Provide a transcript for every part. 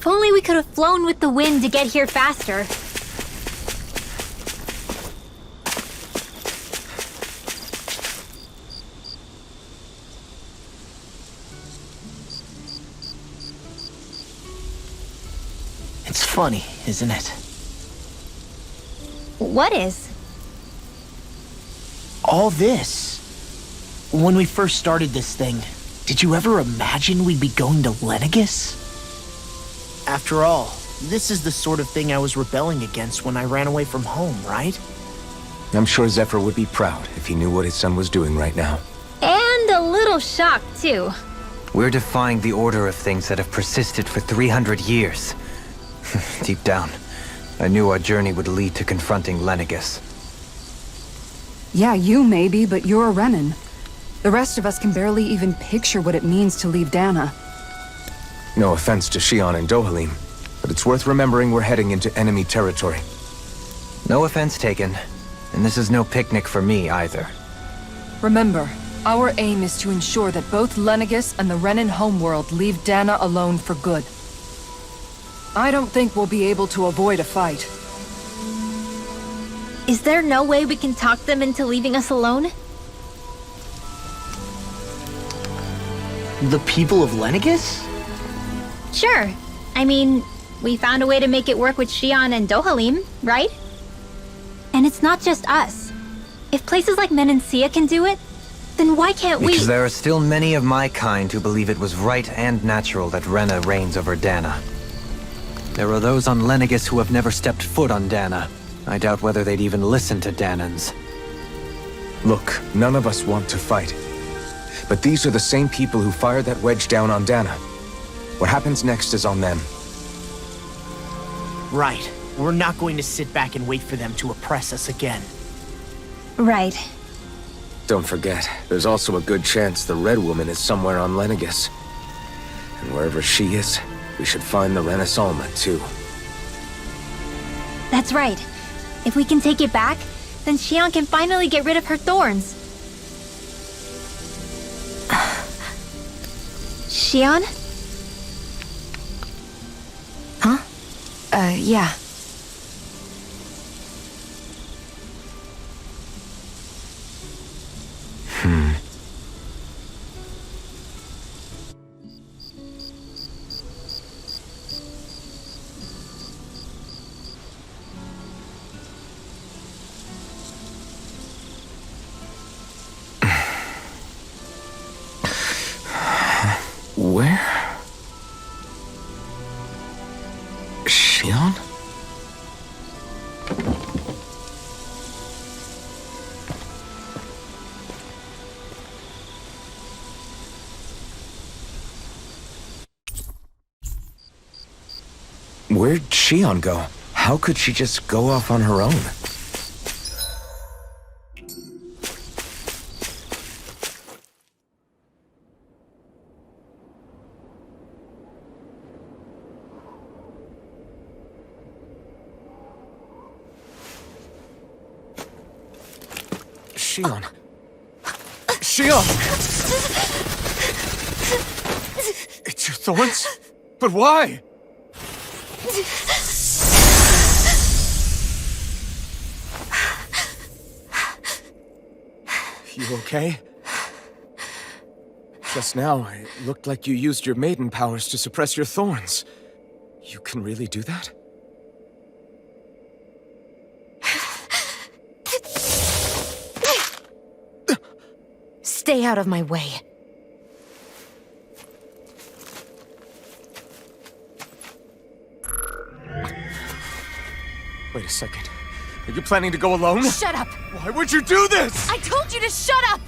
If only we could have flown with the wind to get here faster. It's funny, isn't it? What is? All this. When we first started this thing, did you ever imagine we'd be going to Lenegis? After all, this is the sort of thing I was rebelling against when I ran away from home, right? I'm sure Zephyr would be proud if he knew what his son was doing right now. And a little shocked, too. We're defying the order of things that have persisted for 300 years. Deep down, I knew our journey would lead to confronting Lenegis. Yeah, you maybe, but you're a Renin. The rest of us can barely even picture what it means to leave Dana. No offense to Shion and Dohalim, but it's worth remembering we're heading into enemy territory. No offense taken, and this is no picnic for me either. Remember, our aim is to ensure that both Lenegis and the Renin homeworld leave Dana alone for good. I don't think we'll be able to avoid a fight. Is there no way we can talk them into leaving us alone? The people of Lenegis? Sure. I mean, we found a way to make it work with Shion and Dohalim, right? And it's not just us. If places like Menancia can do it, then why can't we? Because there are still many of my kind who believe it was right and natural that Rena reigns over Dana. There are those on Lenegis who have never stepped foot on Dana. I doubt whether they'd even listen to Danans. Look, none of us want to fight. But these are the same people who fired that wedge down on Dana. What happens next is on them. Right. We're not going to sit back and wait for them to oppress us again. Right. Don't forget, there's also a good chance the Red Woman is somewhere on Lenegis. And wherever she is, we should find the Renaissance too. That's right. If we can take it back, then Shion can finally get rid of her thorns. Shion? Huh? Yeah. Where? Shion? Where'd Shion go? How could she just go off on her own? Shion. Shion! It's your thorns? But why? You okay? Just now, it looked like you used your maiden powers to suppress your thorns. You can really do that? Stay out of my way. Wait a second. Are you planning to go alone? Shut up! Why would you do this? I told you to shut up!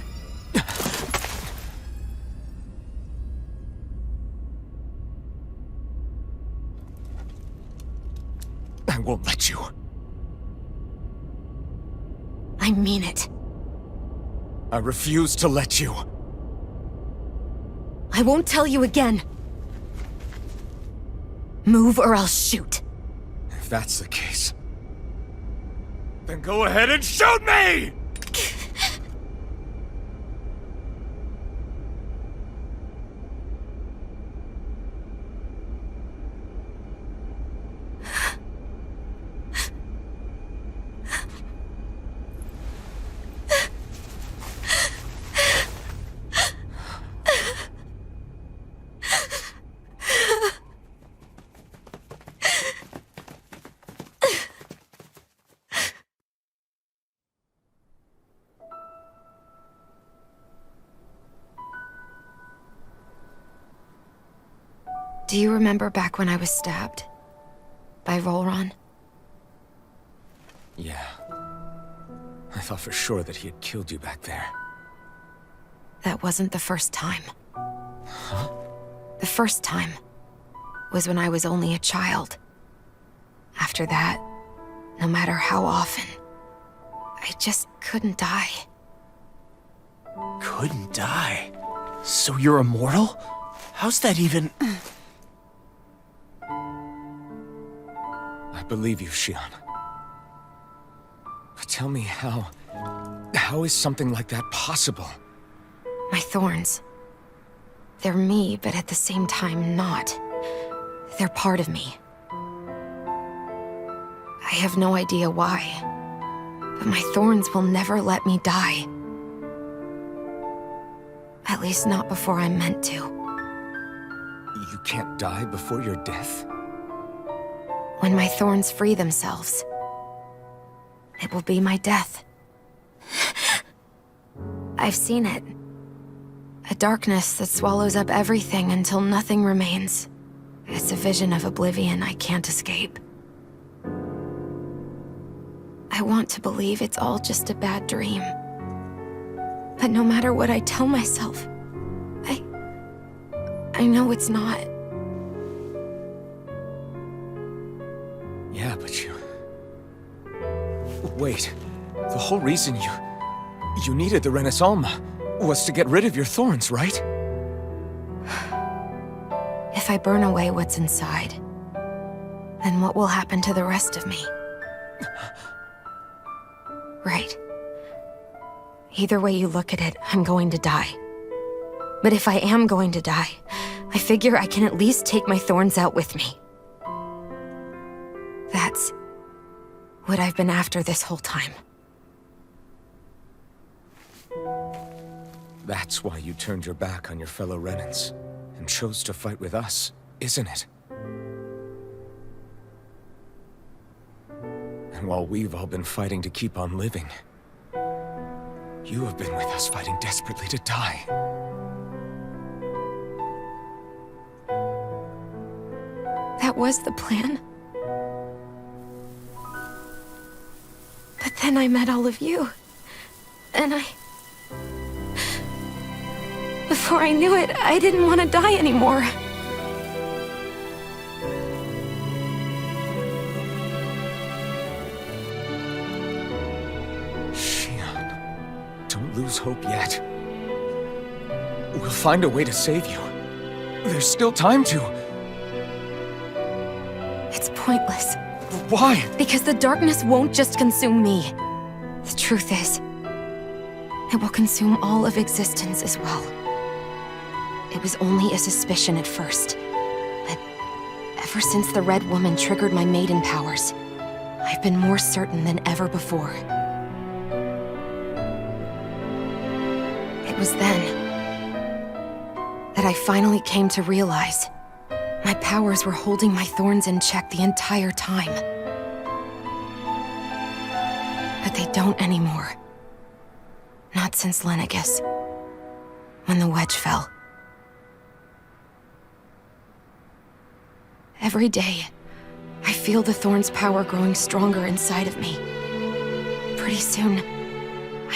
I won't let you. I mean it. I refuse to let you. I won't tell you again. Move or I'll shoot. If that's the case, then go ahead and shoot me! Do you remember back when I was stabbed? By Volron? Yeah. I thought for sure that he had killed you back there. That wasn't the first time. The first time was when I was only a child. After that, no matter how often, I just couldn't die. Couldn't die? So you're immortal? How's that even... I believe you, Shion. But tell me how is something like that possible? My thorns. They're me, but at the same time not. They're part of me. I have no idea why, but my thorns will never let me die. At least not before I'm meant to. You can't die before your death? When my thorns free themselves, it will be my death. I've seen it. A darkness that swallows up everything until nothing remains. It's a vision of oblivion I can't escape. I want to believe it's all just a bad dream. But no matter what I tell myself, I know it's not. Yeah, but you... Wait. The whole reason you needed the Renasolma was to get rid of your thorns, right? If I burn away what's inside, then what will happen to the rest of me? Right. Either way you look at it, I'm going to die. But if I am going to die, I figure I can at least take my thorns out with me. That's what I've been after this whole time. That's why you turned your back on your fellow Renans and chose to fight with us, isn't it? And while we've all been fighting to keep on living, you have been with us fighting desperately to die. That was the plan. But then I met all of you. And before I knew it, I didn't want to die anymore. Shion, don't lose hope yet. We'll find a way to save you. There's still time to. It's pointless. Why? Because the darkness won't just consume me. The truth is, it will consume all of existence as well. It was only a suspicion at first, but ever since the Red Woman triggered my maiden powers, I've been more certain than ever before. It was then that I finally came to realize my powers were holding my thorns in check the entire time. But they don't anymore. Not since Lenegis, when the wedge fell. Every day, I feel the thorn's power growing stronger inside of me. Pretty soon,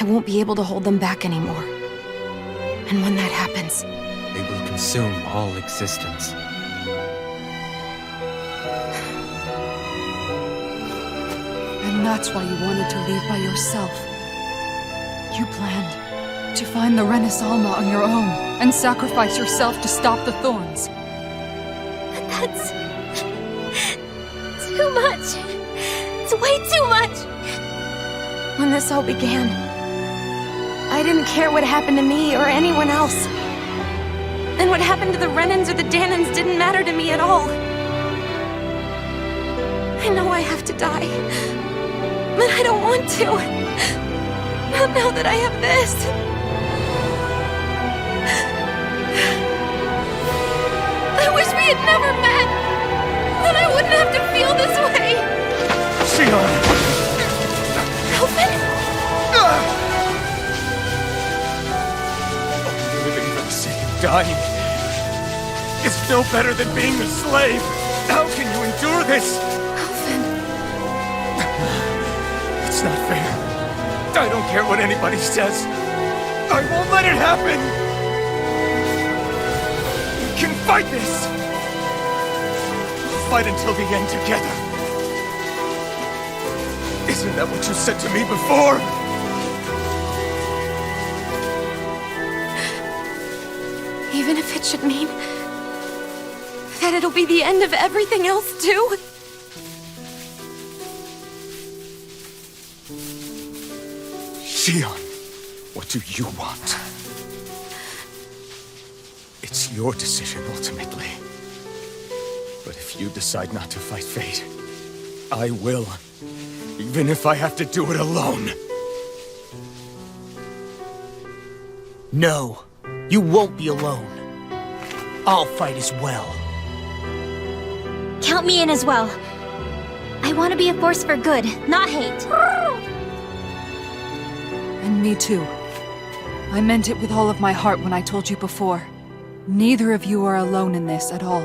I won't be able to hold them back anymore. And when that happens, They will consume all existence. And that's why you wanted to leave by yourself. You planned to find the Renasolma on your own and sacrifice yourself to stop the thorns. But that's... too much. It's way too much. when this all began, I didn't care what happened to me or anyone else. And what happened to the Renans or the Danans didn't matter to me at all. I know I have to die, but I don't want to. Not now that I have this. I wish we had never met. Then I wouldn't have to feel this way. Shion! Alvin? Living for the sake of dying is no better than being a slave. How can you endure this? Alvin. It's not fair. I don't care what anybody says. I won't let it happen! We can fight this! We'll fight until the end together. Isn't that what you said to me before? Even if it should mean that it'll be the end of everything else, too? Shion, what do you want? It's your decision, ultimately. But if you decide not to fight fate, I will. Even if I have to do it alone. No, you won't be alone. I'll fight as well. Count me in as well. I want to be a force for good, not hate. And me too. I meant it with all of my heart when I told you before. Neither of you are alone in this at all.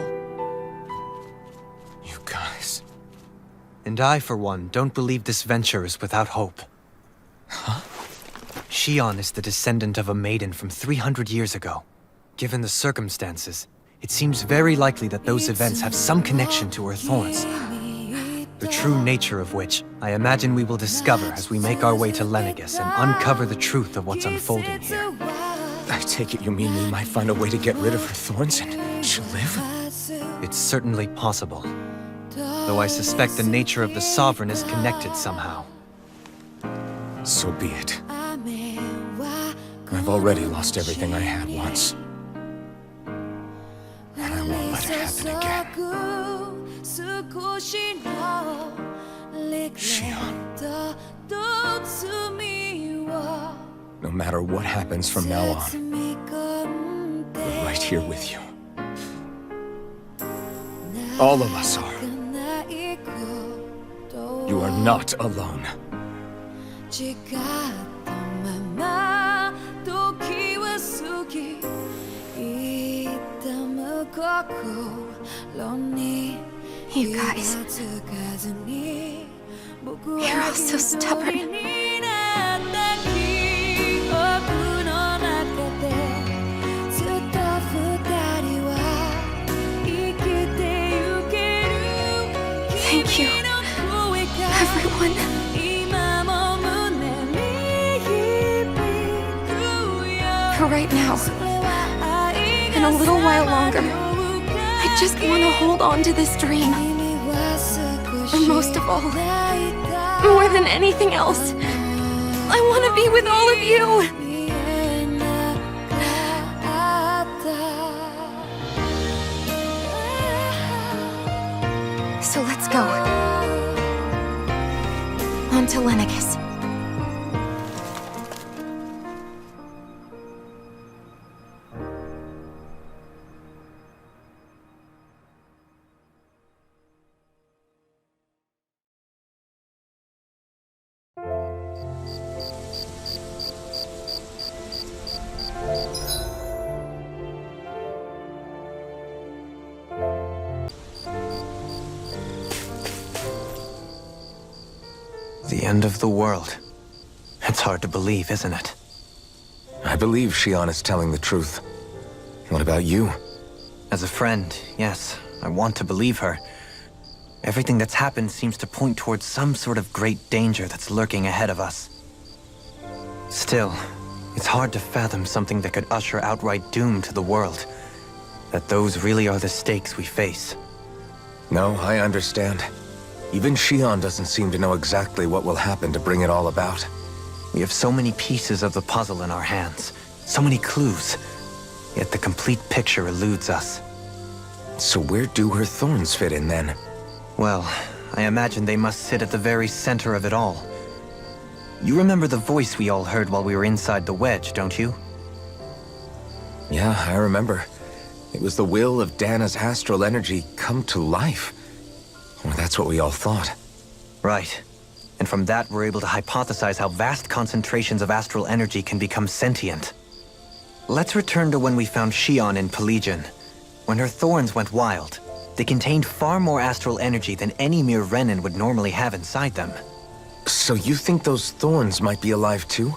You guys... And I, for one, don't believe this venture is without hope. Huh? Shion is the descendant of a maiden from 300 years ago. Given the circumstances, it seems very likely that those events have some connection to her thorns. The true nature of which, I imagine we will discover as we make our way to Lenegis and uncover the truth of what's unfolding here. I take it you mean we might find a way to get rid of her thorns and she'll live? It's certainly possible. Though I suspect the nature of the Sovereign is connected somehow. So be it. I've already lost everything I had once. And I won't let it happen again. Shion. No matter what happens from now on, we're right here with you. All of us are. You are not alone. You guys. You're all so stubborn. Thank you, everyone. For right now, and a little while longer, I just want to hold on to this dream. And most of all, more than anything else, I want to be with all of you. So let's go. On to Lenegis. The end of the world. It's hard to believe, isn't it? I believe Shion is telling the truth. What about you? As a friend, yes, I want to believe her. Everything that's happened seems to point towards some sort of great danger that's lurking ahead of us. Still, it's hard to fathom something that could usher outright doom to the world. That those really are the stakes we face. No, I understand. Even Shion doesn't seem to know exactly what will happen to bring it all about. We have so many pieces of the puzzle in our hands, so many clues, yet the complete picture eludes us. So where do her thorns fit in then? Well, I imagine they must sit at the very center of it all. You remember the voice we all heard while we were inside the wedge, don't you? Yeah, I remember. It was the will of Dana's astral energy come to life. Well, that's what we all thought. Right. And from that, we're able to hypothesize how vast concentrations of astral energy can become sentient. Let's return to when we found Shion in Pelagian. When her thorns went wild, they contained far more astral energy than any mere Renin would normally have inside them. So you think those thorns might be alive too?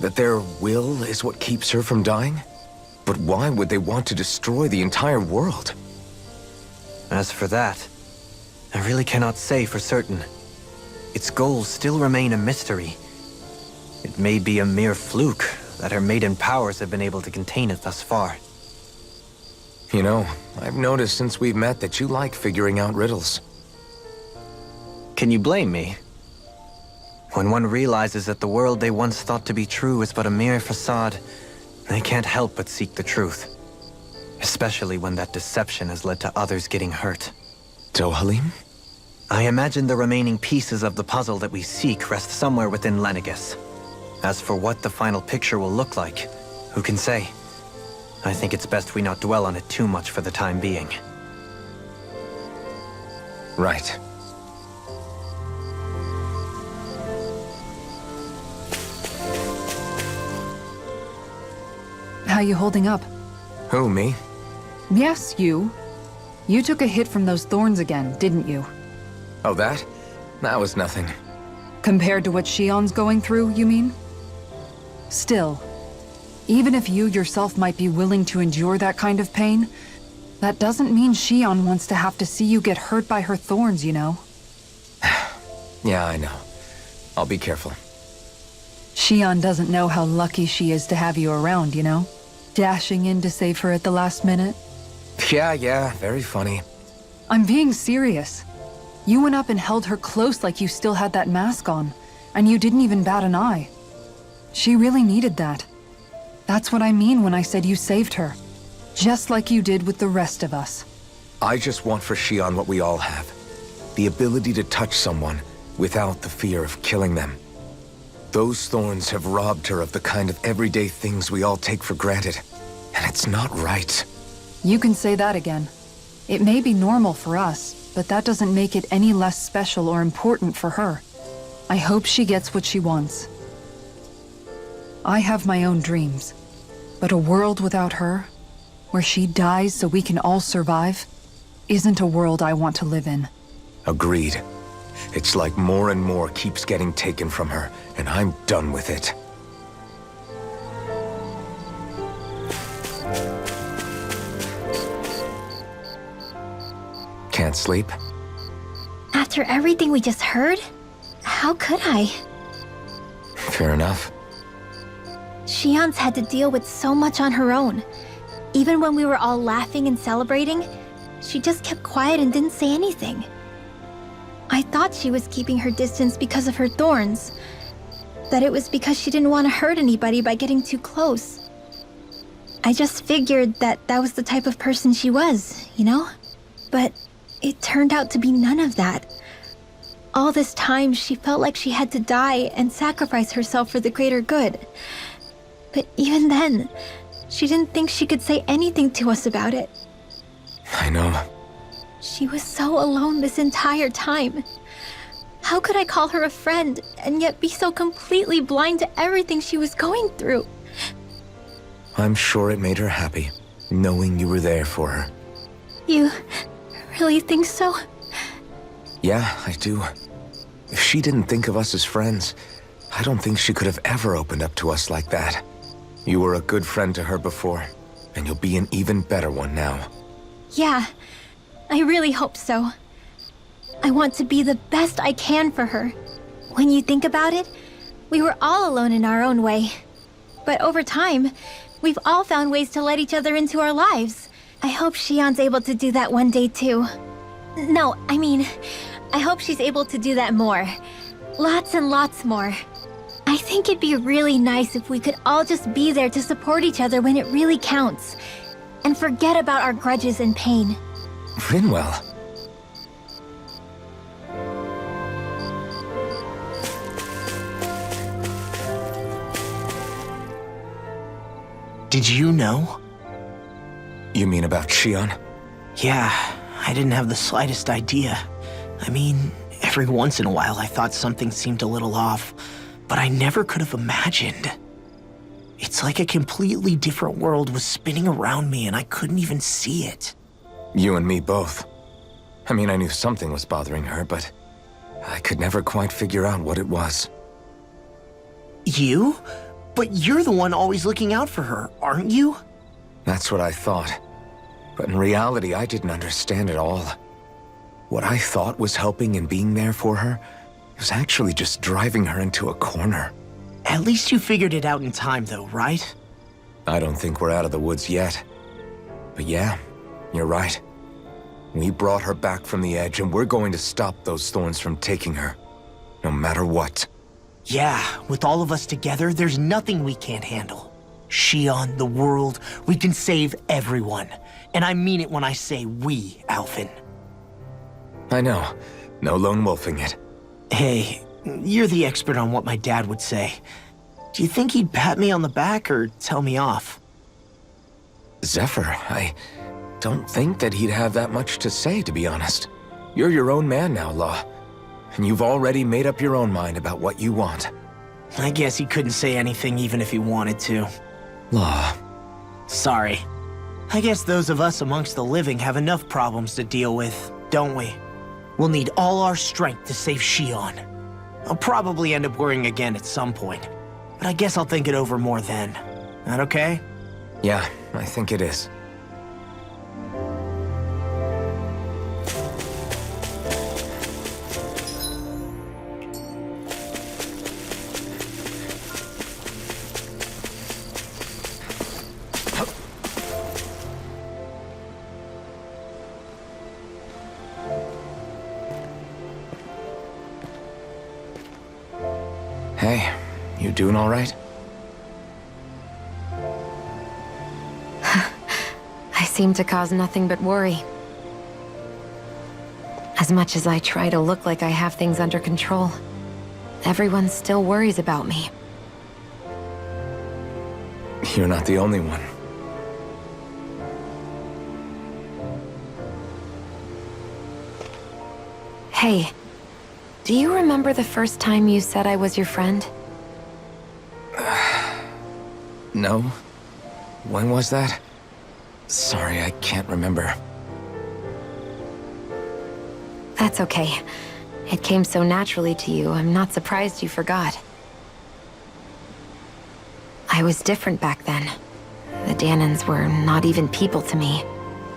That their will is what keeps her from dying? But why would they want to destroy the entire world? As for that, I really cannot say for certain. Its goals still remain a mystery. It may be a mere fluke that her maiden powers have been able to contain it thus far. You know, I've noticed since we've met that you like figuring out riddles. Can you blame me? When one realizes that the world they once thought to be true is but a mere facade, they can't help but seek the truth. Especially when that deception has led to others getting hurt. Dohalim? I imagine the remaining pieces of the puzzle that we seek rest somewhere within Lenegis. As for what the final picture will look like, who can say? I think it's best we not dwell on it too much for the time being. Right. How you holding up? Who, me? Yes, you. You took a hit from those thorns again, didn't you? Oh, that? That was nothing. Compared to what Shion's going through, you mean? Still, even if you yourself might be willing to endure that kind of pain, that doesn't mean Shion wants to have to see you get hurt by her thorns, you know? Yeah, I know. I'll be careful. Shion doesn't know how lucky she is to have you around, you know? Dashing in to save her at the last minute. Yeah, very funny. I'm being serious. You went up and held her close like you still had that mask on, and you didn't even bat an eye. She really needed that. That's what I mean when I said you saved her. Just like you did with the rest of us. I just want for Shion what we all have. The ability to touch someone without the fear of killing them. Those thorns have robbed her of the kind of everyday things we all take for granted. And it's not right. You can say that again. It may be normal for us, but that doesn't make it any less special or important for her. I hope she gets what she wants. I have my own dreams, but a world without her, where she dies so we can all survive, isn't a world I want to live in. Agreed. It's like more and more keeps getting taken from her, and I'm done with it. Can't sleep? After everything we just heard, how could I? Fair enough. Shion's had to deal with so much on her own. Even when we were all laughing and celebrating, she just kept quiet and didn't say anything. I thought she was keeping her distance because of her thorns. That it was because she didn't want to hurt anybody by getting too close. I just figured that that was the type of person she was, you know? But it turned out to be none of that. All this time, she felt like she had to die and sacrifice herself for the greater good. But even then, she didn't think she could say anything to us about it. I know. She was so alone this entire time. How could I call her a friend and yet be so completely blind to everything she was going through? I'm sure it made her happy, knowing you were there for her. You really think so? Yeah, I do. If she didn't think of us as friends, I don't think she could have ever opened up to us like that. You were a good friend to her before, and you'll be an even better one now. Yeah, I really hope so. I want to be the best I can for her. When you think about it, we were all alone in our own way. But over time, we've all found ways to let each other into our lives. I hope Shion's able to do that one day too. No, I mean, I hope she's able to do that more. Lots and lots more. I think it'd be really nice if we could all just be there to support each other when it really counts. And forget about our grudges and pain. Rinwell. Did you know? You mean about Shion? Yeah, I didn't have the slightest idea. I mean, every once in a while I thought something seemed a little off, but I never could have imagined. It's like a completely different world was spinning around me and I couldn't even see it. You and me both. I mean, I knew something was bothering her, but I could never quite figure out what it was. You? But you're the one always looking out for her, aren't you? That's what I thought. But in reality, I didn't understand it all. What I thought was helping and being there for her was actually just driving her into a corner. At least you figured it out in time, though, right? I don't think we're out of the woods yet. But yeah, you're right. We brought her back from the edge, and we're going to stop those thorns from taking her. No matter what. Yeah, with all of us together, there's nothing we can't handle. Shion, the world, we can save everyone. And I mean it when I say we, Alphen. I know. No lone wolfing it. Hey, you're the expert on what my dad would say. Do you think he'd pat me on the back or tell me off? Zephyr, I don't think that he'd have that much to say, to be honest. You're your own man now, Law. And you've already made up your own mind about what you want. I guess he couldn't say anything even if he wanted to. Law. Sorry. I guess those of us amongst the living have enough problems to deal with, don't we? We'll need all our strength to save Shion. I'll probably end up worrying again at some point, but I guess I'll think it over more then. That okay? Yeah, I think it is. Hey, you doing all right? I seem to cause nothing but worry. As much as I try to look like I have things under control, everyone still worries about me. You're not the only one. Hey, do you remember the first time you said I was your friend? No? When was that? Sorry, I can't remember. That's okay. It came so naturally to you, I'm not surprised you forgot. I was different back then. The Danans were not even people to me,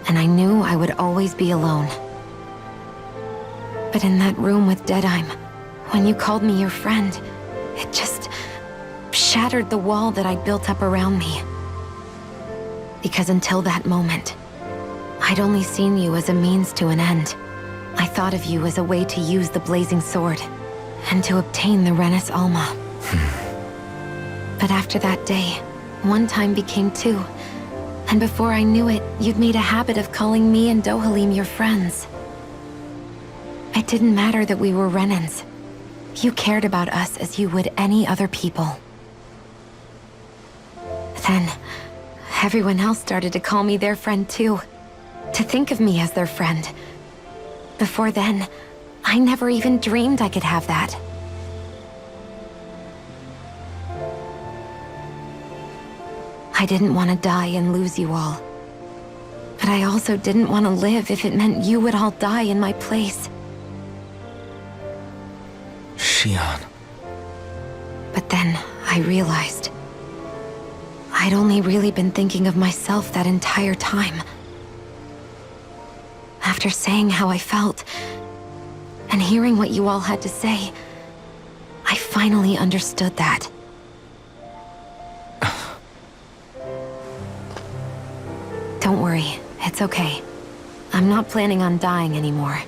and I knew I would always be alone. But in that room with Deadheim, when you called me your friend, it just shattered the wall that I'd built up around me. Because until that moment, I'd only seen you as a means to an end. I thought of you as a way to use the blazing sword, and to obtain the Renis Alma. But after that day, one time became two, and before I knew it, you'd made a habit of calling me and Dohalim your friends. It didn't matter that we were Renans. You cared about us as you would any other people. Then, everyone else started to call me their friend too. To think of me as their friend. Before then, I never even dreamed I could have that. I didn't want to die and lose you all. But I also didn't want to live if it meant you would all die in my place. Shion. But then I realized I'd only really been thinking of myself that entire time. After saying how I felt, and hearing what you all had to say, I finally understood that. Don't worry, it's okay. I'm not planning on dying anymore.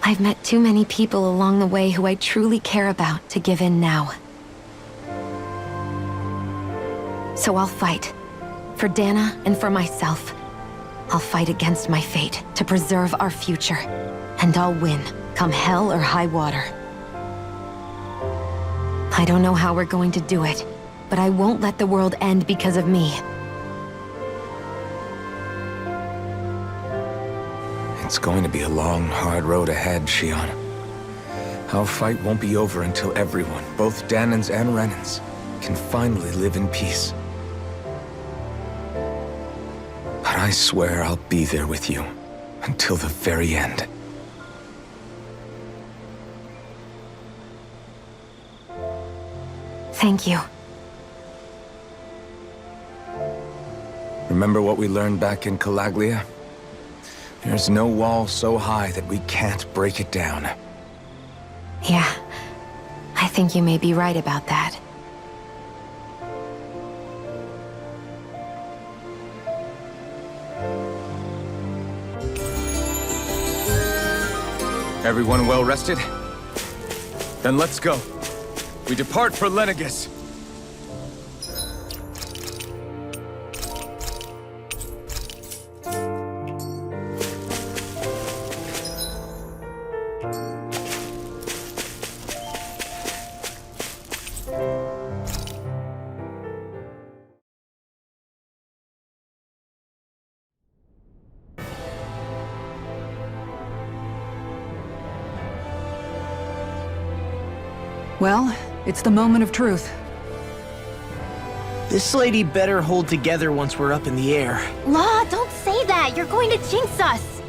I've met too many people along the way who I truly care about to give in now. So I'll fight. For Dana and for myself. I'll fight against my fate to preserve our future. And I'll win, come hell or high water. I don't know how we're going to do it, but I won't let the world end because of me. It's going to be a long, hard road ahead, Shion. Our fight won't be over until everyone, both Danans and Renans, can finally live in peace. But I swear I'll be there with you until the very end. Thank you. Remember what we learned back in Calaglia? There's no wall so high that we can't break it down. Yeah, I think you may be right about that. Everyone well rested? Then let's go. We depart for Lenegis. Well, it's the moment of truth. This lady better hold together once we're up in the air. Law, don't say that! You're going to jinx us!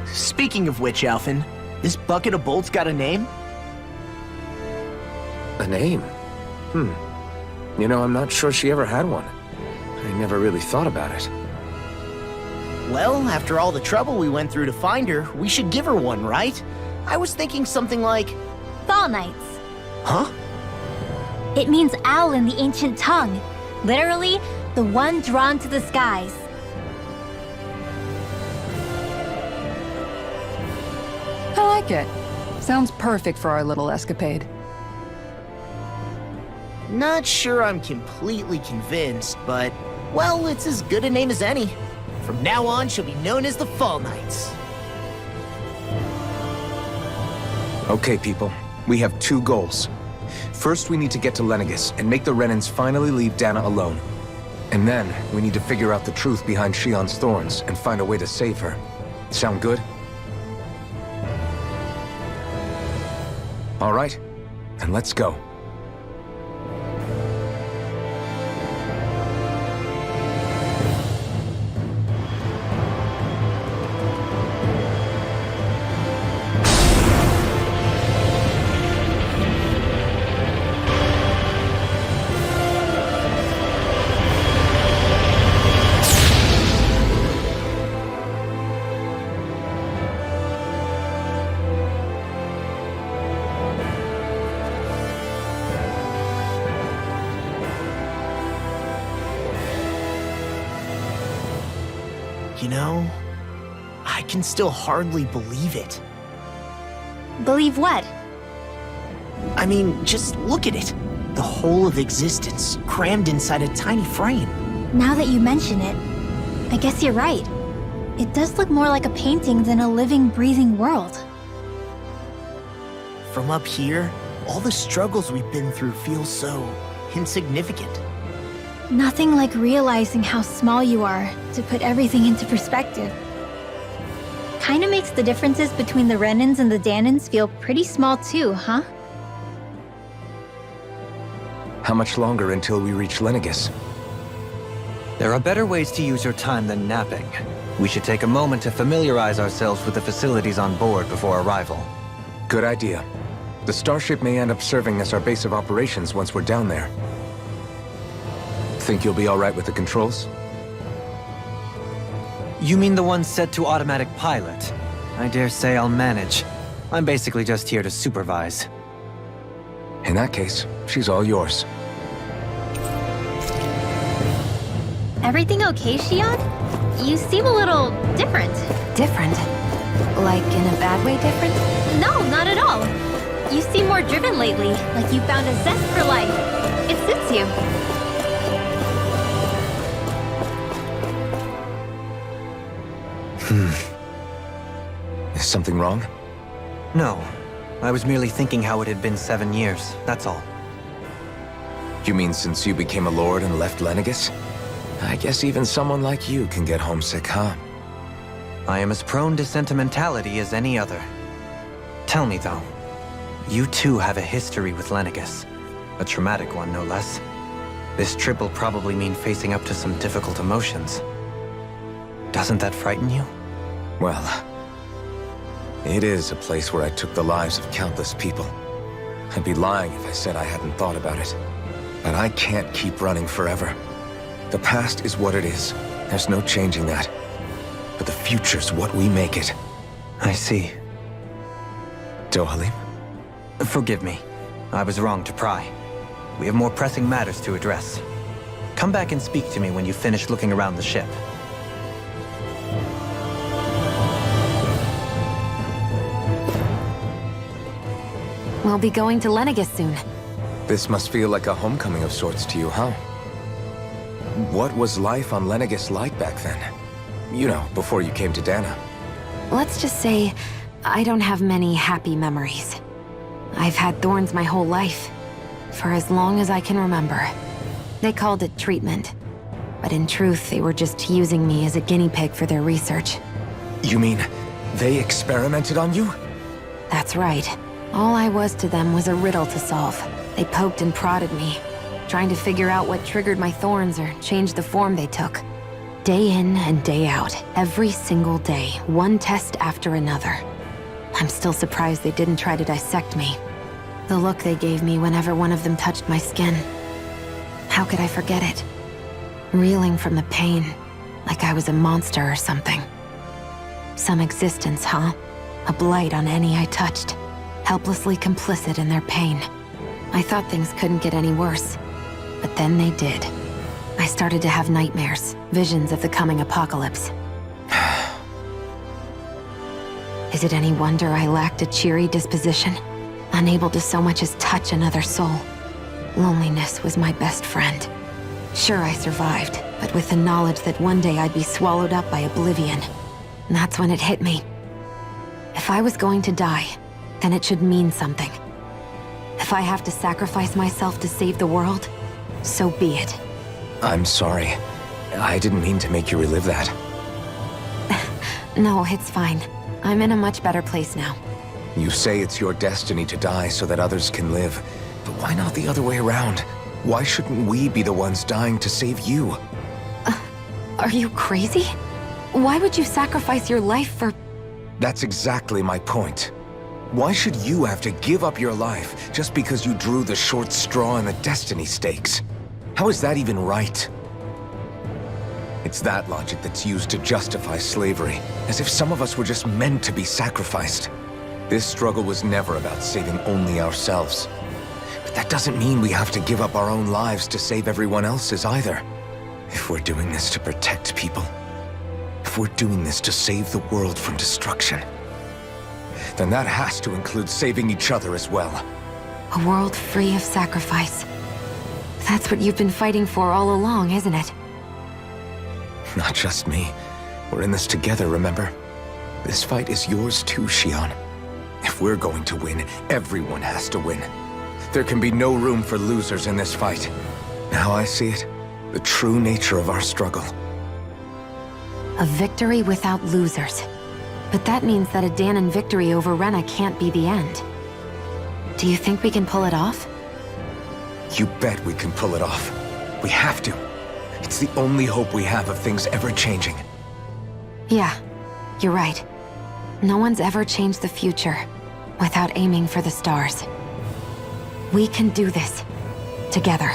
Speaking of which, Alphen, this bucket of bolts got a name? A name? You know, I'm not sure she ever had one. I never really thought about it. Well, after all the trouble we went through to find her, we should give her one, right? I was thinking something like... Fall Knights. Huh? It means owl in the ancient tongue. Literally, the one drawn to the skies. I like it. Sounds perfect for our little escapade. Not sure I'm completely convinced, but... well, it's as good a name as any. From now on, she'll be known as the Fall Knights. Okay, people. We have two goals. First, we need to get to Lenegis and make the Renans finally leave Dana alone. And then, we need to figure out the truth behind Shion's thorns and find a way to save her. Sound good? All right, then let's go. You know, I can still hardly believe it. Believe what? I mean, just look at it. The whole of existence, crammed inside a tiny frame. Now that you mention it, I guess you're right. It does look more like a painting than a living, breathing world. From up here, all the struggles we've been through feel so insignificant. Nothing like realizing how small you are to put everything into perspective. Kinda makes the differences between the Renans and the Danans feel pretty small too, huh? How much longer until we reach Lenegis? There are better ways to use your time than napping. We should take a moment to familiarize ourselves with the facilities on board before arrival. Good idea. The starship may end up serving as our base of operations once we're down there. Think you'll be all right with the controls? You mean the one set to automatic pilot? I dare say I'll manage. I'm basically just here to supervise. In that case, she's all yours. Everything okay, Shion? You seem a little different. Different? Like in a bad way different? No, not at all. You seem more driven lately, like you found a zest for life. It suits you. Is something wrong? No. I was merely thinking how it had been 7 years, that's all. You mean since you became a lord and left Lenegis? I guess even someone like you can get homesick, huh? I am as prone to sentimentality as any other. Tell me, though, you too have a history with Lenegis. A traumatic one, no less. This trip will probably mean facing up to some difficult emotions. Doesn't that frighten you? Well, it is a place where I took the lives of countless people. I'd be lying if I said I hadn't thought about it. But I can't keep running forever. The past is what it is. There's no changing that. But the future's what we make it. I see. Dohalim? Forgive me. I was wrong to pry. We have more pressing matters to address. Come back and speak to me when you finish looking around the ship. We'll be going to Lenegis soon. This must feel like a homecoming of sorts to you, huh? What was life on Lenegis like back then? You know, before you came to Dana. Let's just say, I don't have many happy memories. I've had thorns my whole life, for as long as I can remember. They called it treatment, but in truth, they were just using me as a guinea pig for their research. You mean, they experimented on you? That's right. All I was to them was a riddle to solve. They poked and prodded me, trying to figure out what triggered my thorns or changed the form they took. Day in and day out, every single day, one test after another. I'm still surprised they didn't try to dissect me. The look they gave me whenever one of them touched my skin. How could I forget it? Reeling from the pain, like I was a monster or something. Some existence, huh? A blight on any I touched. Helplessly complicit in their pain. I thought things couldn't get any worse. But then they did. I started to have nightmares, visions of the coming apocalypse. Is it any wonder I lacked a cheery disposition? Unable to so much as touch another soul. Loneliness was my best friend. Sure, I survived, but with the knowledge that one day I'd be swallowed up by oblivion. And that's when it hit me. If I was going to die, then it should mean something. If I have to sacrifice myself to save the world, so be it. I'm sorry. I didn't mean to make you relive that. No, it's fine. I'm in a much better place now. You say it's your destiny to die so that others can live. But why not the other way around? Why shouldn't we be the ones dying to save you? Are you crazy? Why would you sacrifice your life for... That's exactly my point. Why should you have to give up your life just because you drew the short straw in the destiny stakes? How is that even right? It's that logic that's used to justify slavery, as if some of us were just meant to be sacrificed. This struggle was never about saving only ourselves. But that doesn't mean we have to give up our own lives to save everyone else's either. If we're doing this to protect people, if we're doing this to save the world from destruction, then that has to include saving each other as well. A world free of sacrifice. That's what you've been fighting for all along, isn't it? Not just me. We're in this together, remember? This fight is yours too, Shion. If we're going to win, everyone has to win. There can be no room for losers in this fight. Now I see it, the true nature of our struggle. A victory without losers. But that means that a Danon victory over Rena can't be the end. Do you think we can pull it off? You bet we can pull it off. We have to. It's the only hope we have of things ever changing. Yeah, you're right. No one's ever changed the future without aiming for the stars. We can do this together.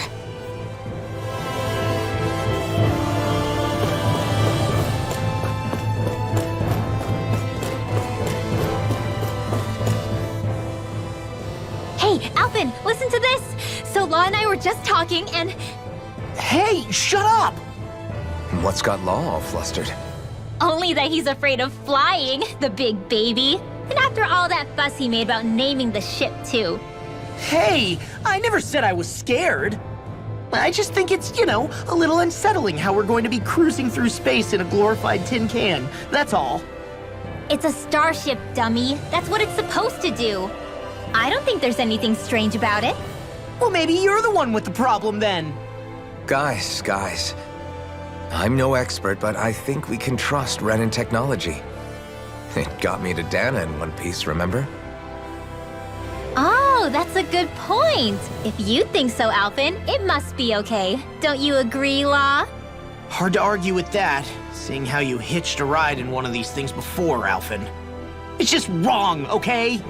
Hey, Alphen, listen to this! So Law and I were just talking and... Hey, shut up! What's got Law all flustered? Only that he's afraid of flying, the big baby. And after all that fuss he made about naming the ship, too. Hey, I never said I was scared. I just think it's, you know, a little unsettling how we're going to be cruising through space in a glorified tin can. That's all. It's a starship, dummy. That's what it's supposed to do. I don't think there's anything strange about it. Well, maybe you're the one with the problem then. Guys. I'm no expert, but I think we can trust Renan technology. It got me to Dana in one piece, remember? Oh, that's a good point. If you think so, Alphen, it must be okay. Don't you agree, Law? Hard to argue with that, seeing how you hitched a ride in one of these things before, Alphen. It's just wrong, okay?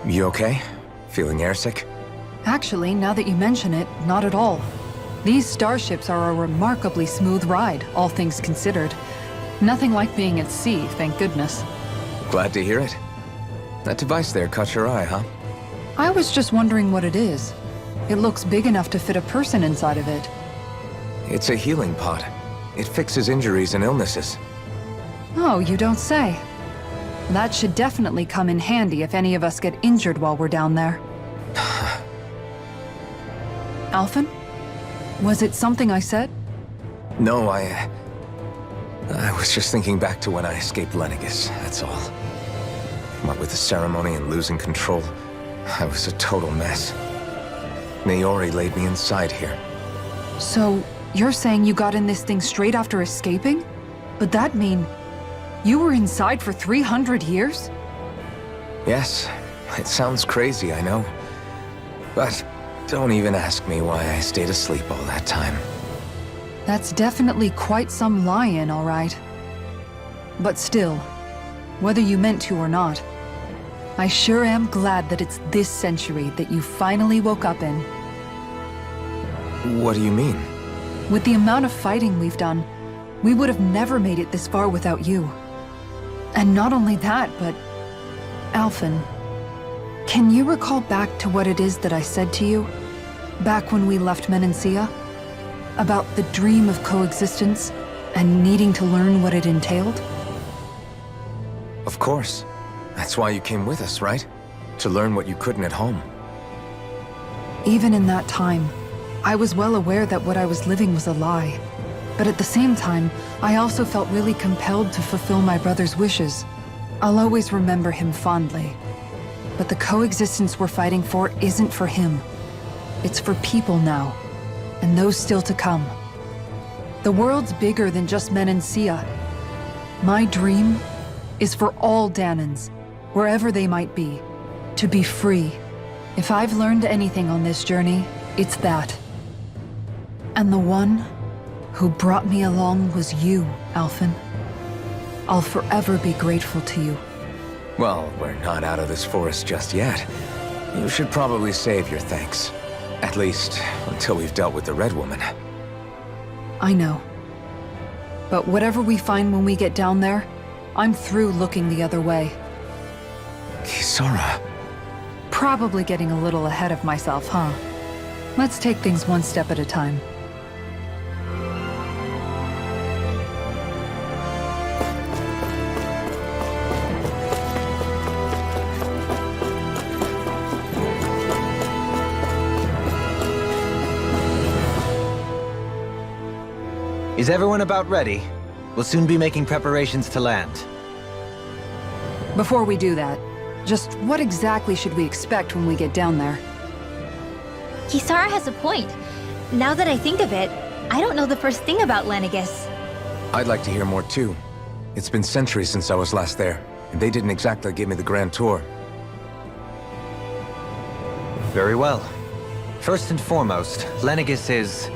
You okay? Feeling airsick? Actually, now that you mention it, not at all. These starships are a remarkably smooth ride, all things considered. Nothing like being at sea, thank goodness. Glad to hear it. That device there caught your eye, huh? I was just wondering what it is. It looks big enough to fit a person inside of it. It's a healing pod. It fixes injuries and illnesses. Oh, you don't say. That should definitely come in handy if any of us get injured while we're down there. Alphen? Was it something I said? No, I was just thinking back to when I escaped Lenegis, that's all. What with the ceremony and losing control, I was a total mess. Naori laid me inside here. So, you're saying you got in this thing straight after escaping? But that'd mean you were inside for 300 years? Yes, it sounds crazy, I know. But don't even ask me why I stayed asleep all that time. That's definitely quite some lie-in, all right. But still, whether you meant to or not, I sure am glad that it's this century that you finally woke up in. What do you mean? With the amount of fighting we've done, we would have never made it this far without you. And not only that, but... Alphen, can you recall back to what it is that I said to you? Back when we left Menancia? About the dream of coexistence, and needing to learn what it entailed? Of course. That's why you came with us, right? To learn what you couldn't at home. Even in that time, I was well aware that what I was living was a lie. But at the same time, I also felt really compelled to fulfill my brother's wishes. I'll always remember him fondly. But the coexistence we're fighting for isn't for him. It's for people now, and those still to come. The world's bigger than just Menancia. My dream is for all Danans, wherever they might be, to be free. If I've learned anything on this journey, it's that. And the one who brought me along was you, Alphen. I'll forever be grateful to you. Well, we're not out of this forest just yet. You should probably save your thanks. At least, until we've dealt with the Red Woman. I know. But whatever we find when we get down there, I'm through looking the other way. Kisara. Probably getting a little ahead of myself, huh? Let's take things one step at a time. Is everyone about ready? We'll soon be making preparations to land. Before we do that, just what exactly should we expect when we get down there? Kisara has a point. Now that I think of it, I don't know the first thing about Lenegis. I'd like to hear more too. It's been centuries since I was last there, and they didn't exactly give me the grand tour. Very well. First and foremost, Lenegis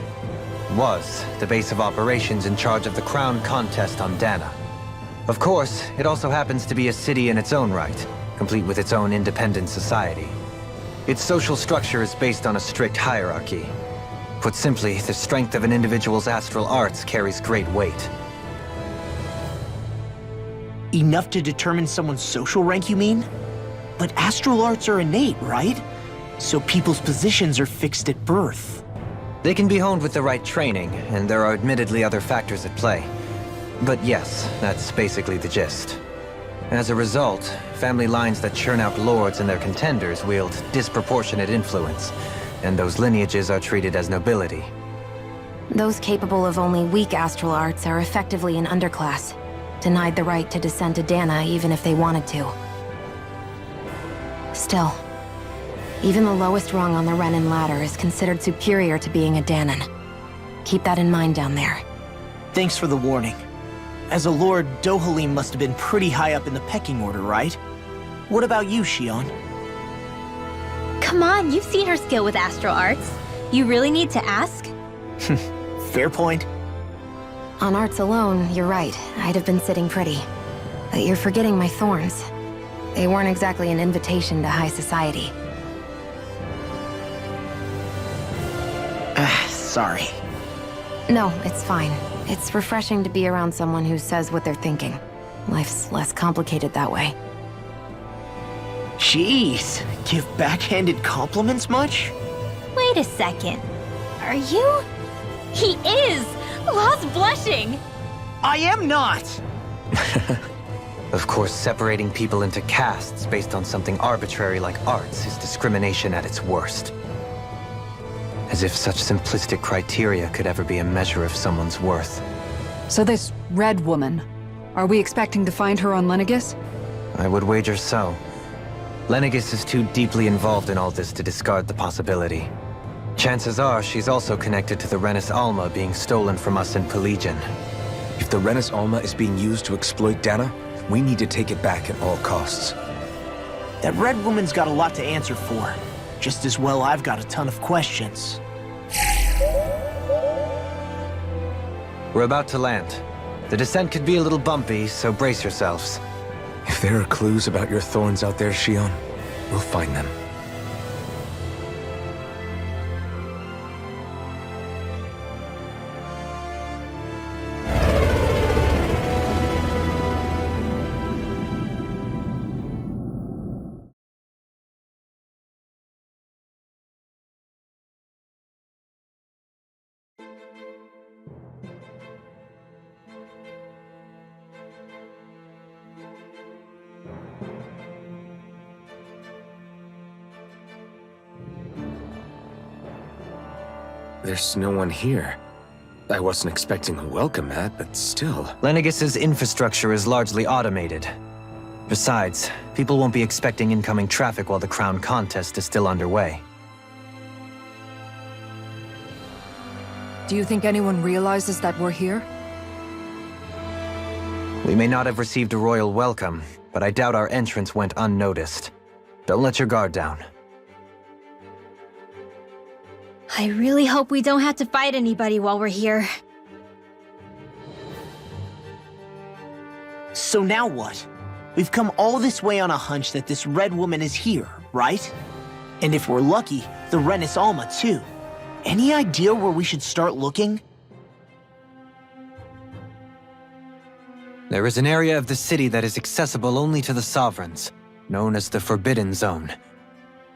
was the base of operations in charge of the crown contest on Dana. Of course, it also happens to be a city in its own right, complete with its own independent society. Its social structure is based on a strict hierarchy. Put simply, the strength of an individual's astral arts carries great weight. Enough to determine someone's social rank, you mean? But astral arts are innate, right? So people's positions are fixed at birth. They can be honed with the right training, and there are admittedly other factors at play. But yes, that's basically the gist. As a result, family lines that churn out lords and their contenders wield disproportionate influence, and those lineages are treated as nobility. Those capable of only weak astral arts are effectively an underclass. denied the right to descend to Dana even if they wanted to. Still, even the lowest rung on the Renan ladder is considered superior to being a Danan. Keep that in mind down there. Thanks for the warning. As a lord, Dohalim must have been pretty high up in the pecking order, right? What about you, Shion? Come on, you've seen her skill with astral arts. You really need to ask? Fair point. On arts alone, you're right. I'd have been sitting pretty. But you're forgetting my thorns. They weren't exactly an invitation to high society. Sorry. No, it's fine. It's refreshing to be around someone who says what they're thinking. Life's less complicated that way. Jeez, give backhanded compliments much? Wait a second. Are you? He is! Law's blushing! I am not! Of course, separating people into castes based on something arbitrary like arts is discrimination at its worst. As if such simplistic criteria could ever be a measure of someone's worth. So this red woman, are we expecting to find her on Lenegis? I would wager so. Lenegis is too deeply involved in all this to discard the possibility. Chances are she's also connected to the Renis Alma being stolen from us in Pelagian. If the Renis Alma is being used to exploit Dana, we need to take it back at all costs. That red woman's got a lot to answer for. Just as well I've got a ton of questions. We're about to land. The descent could be a little bumpy, so brace yourselves. If there are clues about your thorns out there, Shion, we'll find them. There's no one here. I wasn't expecting a welcome mat, but still. Lenegis's infrastructure is largely automated. Besides, people won't be expecting incoming traffic while the crown contest is still underway. Do you think anyone realizes that we're here? We may not have received a royal welcome, but I doubt our entrance went unnoticed. Don't let your guard down. I really hope we don't have to fight anybody while we're here. So now what? We've come all this way on a hunch that this red woman is here, right? And if we're lucky, the Renis Alma too. Any idea where we should start looking? There is an area of the city that is accessible only to the sovereigns, known as the Forbidden Zone.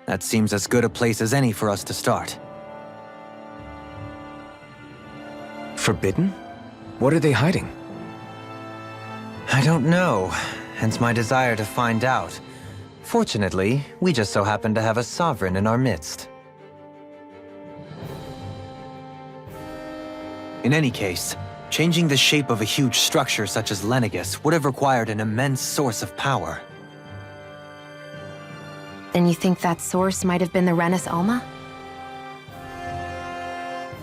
That seems as good a place as any for us to start. Forbidden? What are they hiding? I don't know, hence my desire to find out. Fortunately, we just so happen to have a sovereign in our midst. In any case, changing the shape of a huge structure such as Lenegis would have required an immense source of power. Then you think that source might have been the Renis Alma?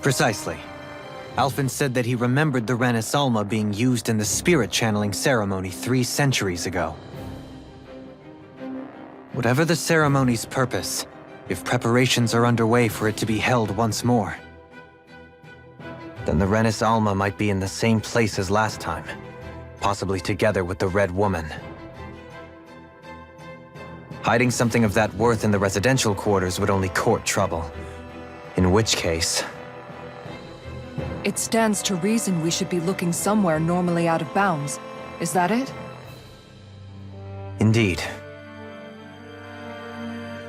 Precisely. Alphen said that he remembered the Renis Alma being used in the spirit channeling ceremony 3 centuries ago. Whatever the ceremony's purpose, if preparations are underway for it to be held once more, then the Renis Alma might be in the same place as last time, possibly together with the Red Woman. Hiding something of that worth in the residential quarters would only court trouble. In which case... It stands to reason we should be looking somewhere normally out of bounds. Is that it? Indeed.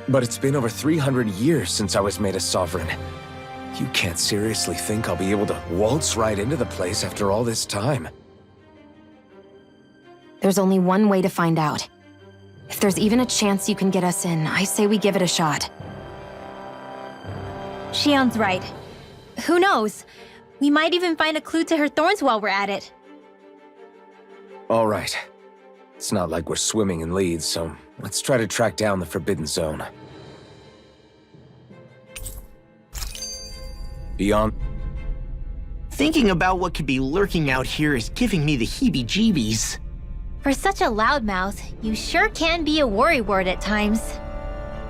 But it's been over 300 years since I was made a sovereign. You can't seriously think I'll be able to waltz right into the place after all this time. There's only one way to find out. If there's even a chance you can get us in, I say we give it a shot. Shion's right. Who knows? We might even find a clue to her thorns while we're at it. All right. It's not like we're swimming in leads, so let's try to track down the Forbidden Zone. Beyond... Thinking about what could be lurking out here is giving me the heebie-jeebies. For such a loudmouth, you sure can be a worrywart at times.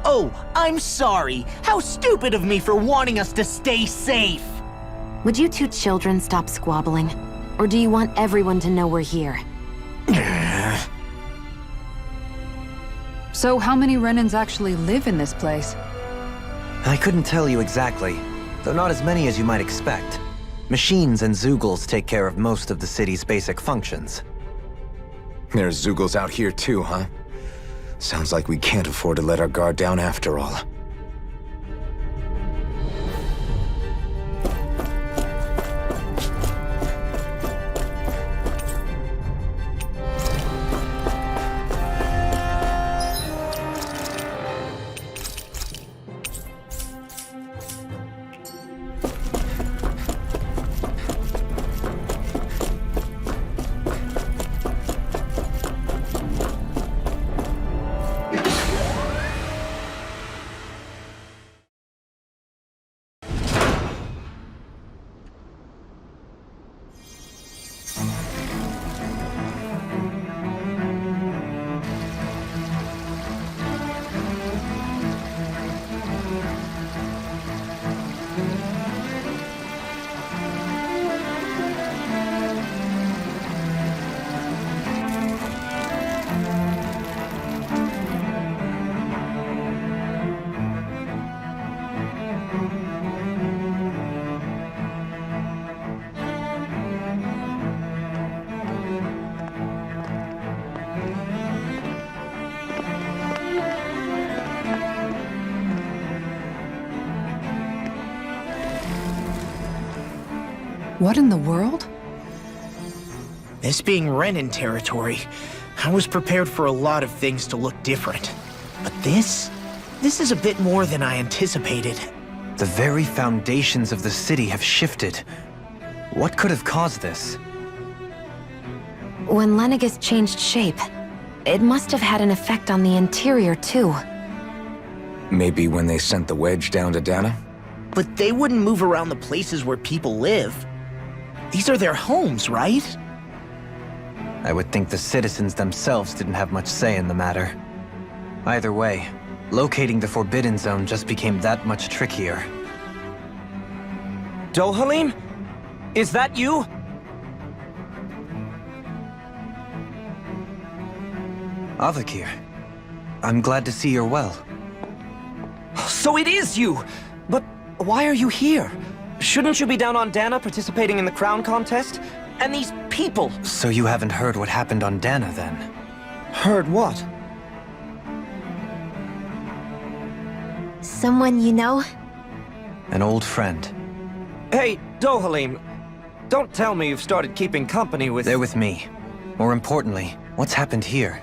Oh, I'm sorry. How stupid of me for wanting us to stay safe. Would you two children stop squabbling? Or do you want everyone to know we're here? So how many Renans actually live in this place? I couldn't tell you exactly, though not as many as you might expect. Machines and Zeugles take care of most of the city's basic functions. There's Zeugles out here too, huh? Sounds like we can't afford to let our guard down after all. What in the world? This being Renan territory, I was prepared for a lot of things to look different. But this is a bit more than I anticipated. The very foundations of the city have shifted. What could have caused this? When Lenegis changed shape, it must have had an effect on the interior too. Maybe when they sent the wedge down to Dana? But they wouldn't move around the places where people live. These are their homes, right? I would think the citizens themselves didn't have much say in the matter. Either way, locating the Forbidden Zone just became that much trickier. Dohalim? Is that you? Avakir, I'm glad to see you're well. So it is you! But why are you here? Shouldn't you be down on Dana participating in the crown contest? And these people! So you haven't heard what happened on Dana, then? Heard what? Someone you know? An old friend. Hey, Dohalim, don't tell me you've started keeping company with... They're with me. More importantly, what's happened here?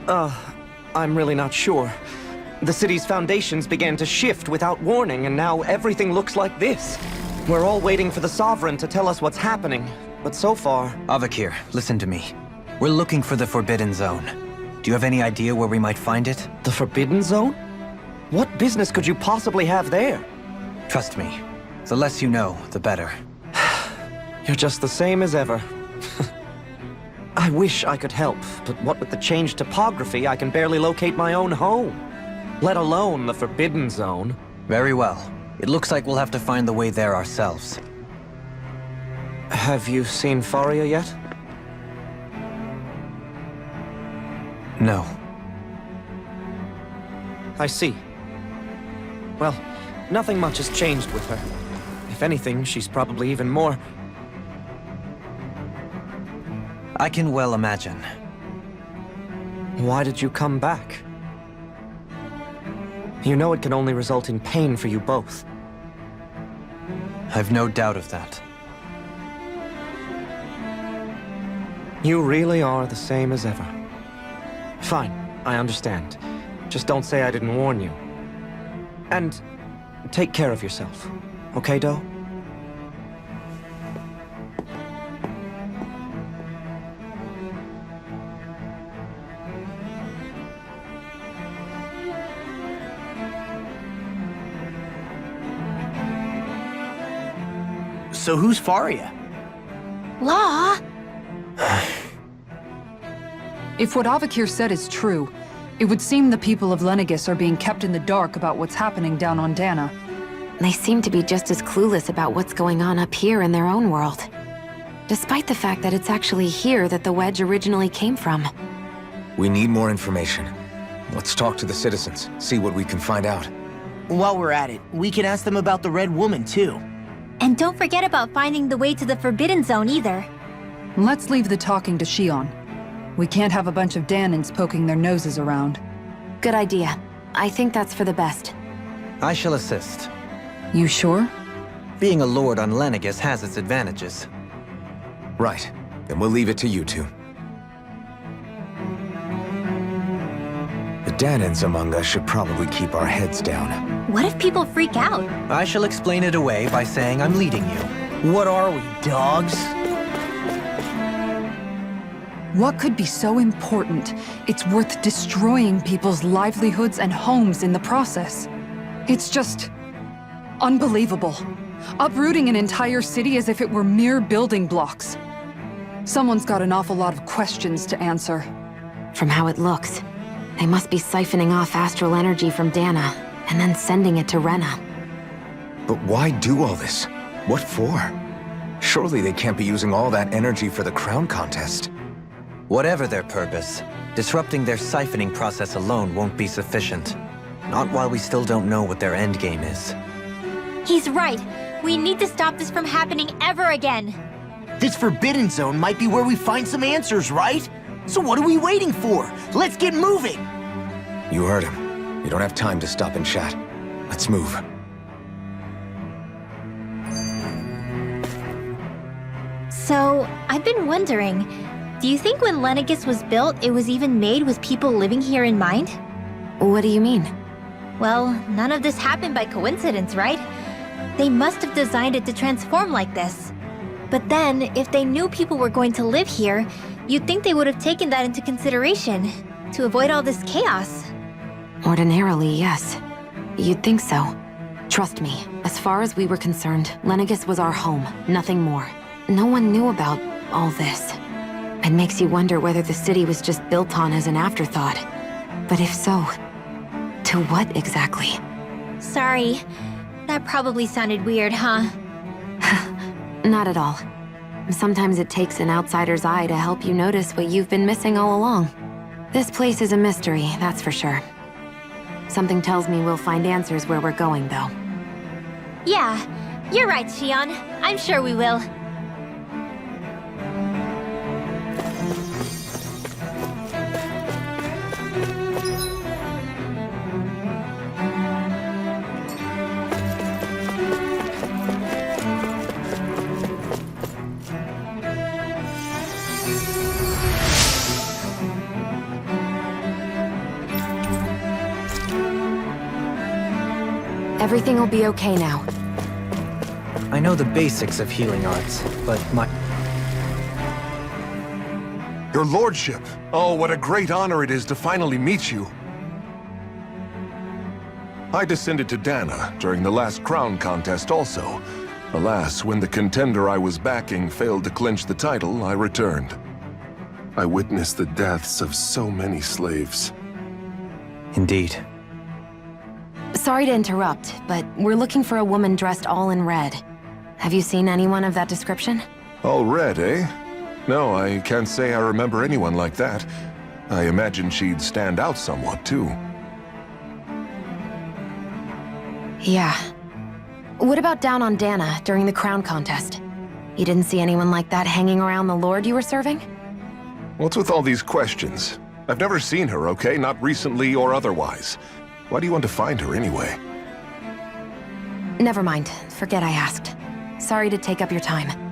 I'm really not sure. The city's foundations began to shift without warning, and now everything looks like this. We're all waiting for the Sovereign to tell us what's happening, but so far... Avakir, listen to me. We're looking for the Forbidden Zone. Do you have any idea where we might find it? The Forbidden Zone? What business could you possibly have there? Trust me. The less you know, the better. You're just the same as ever. I wish I could help, but what with the changed topography, I can barely locate my own home. Let alone the Forbidden Zone. Very well. It looks like we'll have to find the way there ourselves. Have you seen Faria yet? No. I see. Well, nothing much has changed with her. If anything, she's probably even more... I can well imagine. Why did you come back? You know it can only result in pain for you both. I've no doubt of that. You really are the same as ever. Fine, I understand. Just don't say I didn't warn you. And take care of yourself. Okay, Do? So who's Faria? Law? If what Avakir said is true, it would seem the people of Lenegis are being kept in the dark about what's happening down on Dana. They seem to be just as clueless about what's going on up here in their own world. Despite the fact that it's actually here that the wedge originally came from. We need more information. Let's talk to the citizens, see what we can find out. While we're at it, we can ask them about the Red Woman, too. And don't forget about finding the way to the Forbidden Zone either. Let's leave the talking to Shion. We can't have a bunch of Danans poking their noses around. Good idea. I think that's for the best. I shall assist. You sure? Being a lord on Lenegis has its advantages. Right. Then we'll leave it to you two. The Danans among us should probably keep our heads down. What if people freak out? I shall explain it away by saying I'm leading you. What are we, dogs? What could be so important it's worth destroying people's livelihoods and homes in the process? It's just unbelievable. Uprooting an entire city as if it were mere building blocks. Someone's got an awful lot of questions to answer. From how it looks, they must be siphoning off astral energy from Dana, and then sending it to Rena. But why do all this? What for? Surely they can't be using all that energy for the crown contest. Whatever their purpose, disrupting their siphoning process alone won't be sufficient. Not while we still don't know what their endgame is. He's right. We need to stop this from happening ever again. This Forbidden Zone might be where we find some answers, right? So what are we waiting for? Let's get moving! You heard him. We don't have time to stop and chat. Let's move. So, I've been wondering, do you think when Lenegis was built, it was even made with people living here in mind? What do you mean? Well, none of this happened by coincidence, right? They must have designed it to transform like this. But then, if they knew people were going to live here, you'd think they would have taken that into consideration, to avoid all this chaos. Ordinarily, yes. You'd think so. Trust me, as far as we were concerned, Lenegis was our home, nothing more. No one knew about all this. It makes you wonder whether the city was just built on as an afterthought. But if so, to what exactly? Sorry. That probably sounded weird, huh? Not at all. Sometimes it takes an outsider's eye to help you notice what you've been missing all along. This place is a mystery, that's for sure. Something tells me we'll find answers where we're going, though. Yeah, you're right, Shion. I'm sure we will. Everything will be okay now. I know the basics of healing arts, but Your lordship! Oh, what a great honor it is to finally meet you. I descended to Dana during the last crown contest also. Alas, when the contender I was backing failed to clinch the title, I returned. I witnessed the deaths of so many slaves. indeed. Sorry to interrupt, but we're looking for a woman dressed all in red. Have you seen anyone of that description? All red, eh? No, I can't say I remember anyone like that. I imagine she'd stand out somewhat, too. Yeah. What about down on Dana during the crown contest? You didn't see anyone like that hanging around the lord you were serving? What's with all these questions? I've never seen her, okay? Not recently or otherwise. Why do you want to find her anyway? Never mind. Forget I asked. Sorry to take up your time.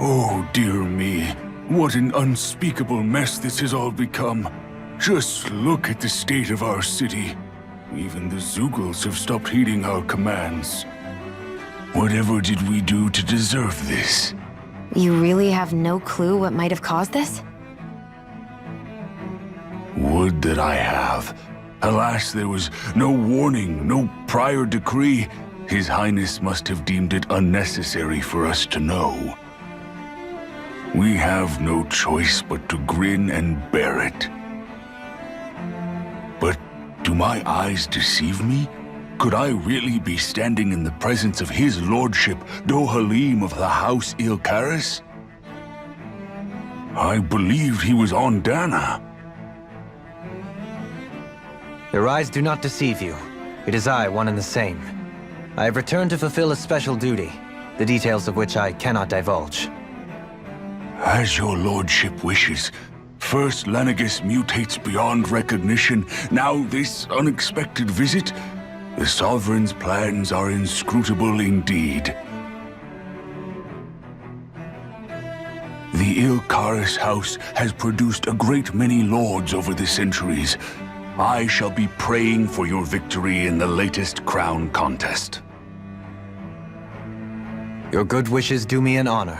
Oh, dear me. What an unspeakable mess this has all become. Just look at the state of our city. Even the Zeugles have stopped heeding our commands. Whatever did we do to deserve this? You really have no clue what might have caused this? Would that I have. Alas, there was no warning, no prior decree. His Highness must have deemed it unnecessary for us to know. We have no choice but to grin and bear it. But do my eyes deceive me? Could I really be standing in the presence of his lordship, Dohalim of the House Ilkaris? I believed he was on Dana. Your eyes do not deceive you. It is I, one and the same. I have returned to fulfill a special duty, the details of which I cannot divulge. As your lordship wishes. First Lenegis mutates beyond recognition, now this unexpected visit. The Sovereign's plans are inscrutable indeed. The Ilkaris house has produced a great many lords over the centuries. I shall be praying for your victory in the latest crown contest. Your good wishes do me an honor.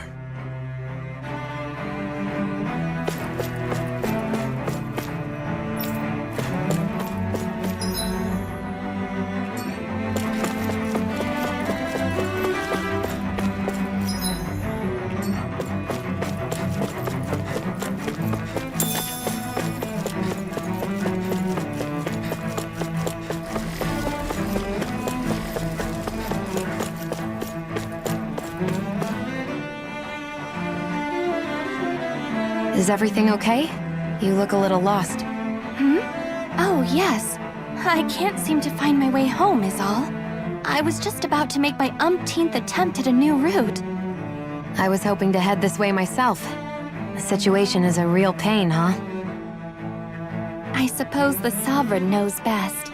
Is everything okay? You look a little lost. Oh, yes. I can't seem to find my way home, is all. I was just about to make my umpteenth attempt at a new route. I was hoping to head this way myself. The situation is a real pain, huh? I suppose the Sovereign knows best.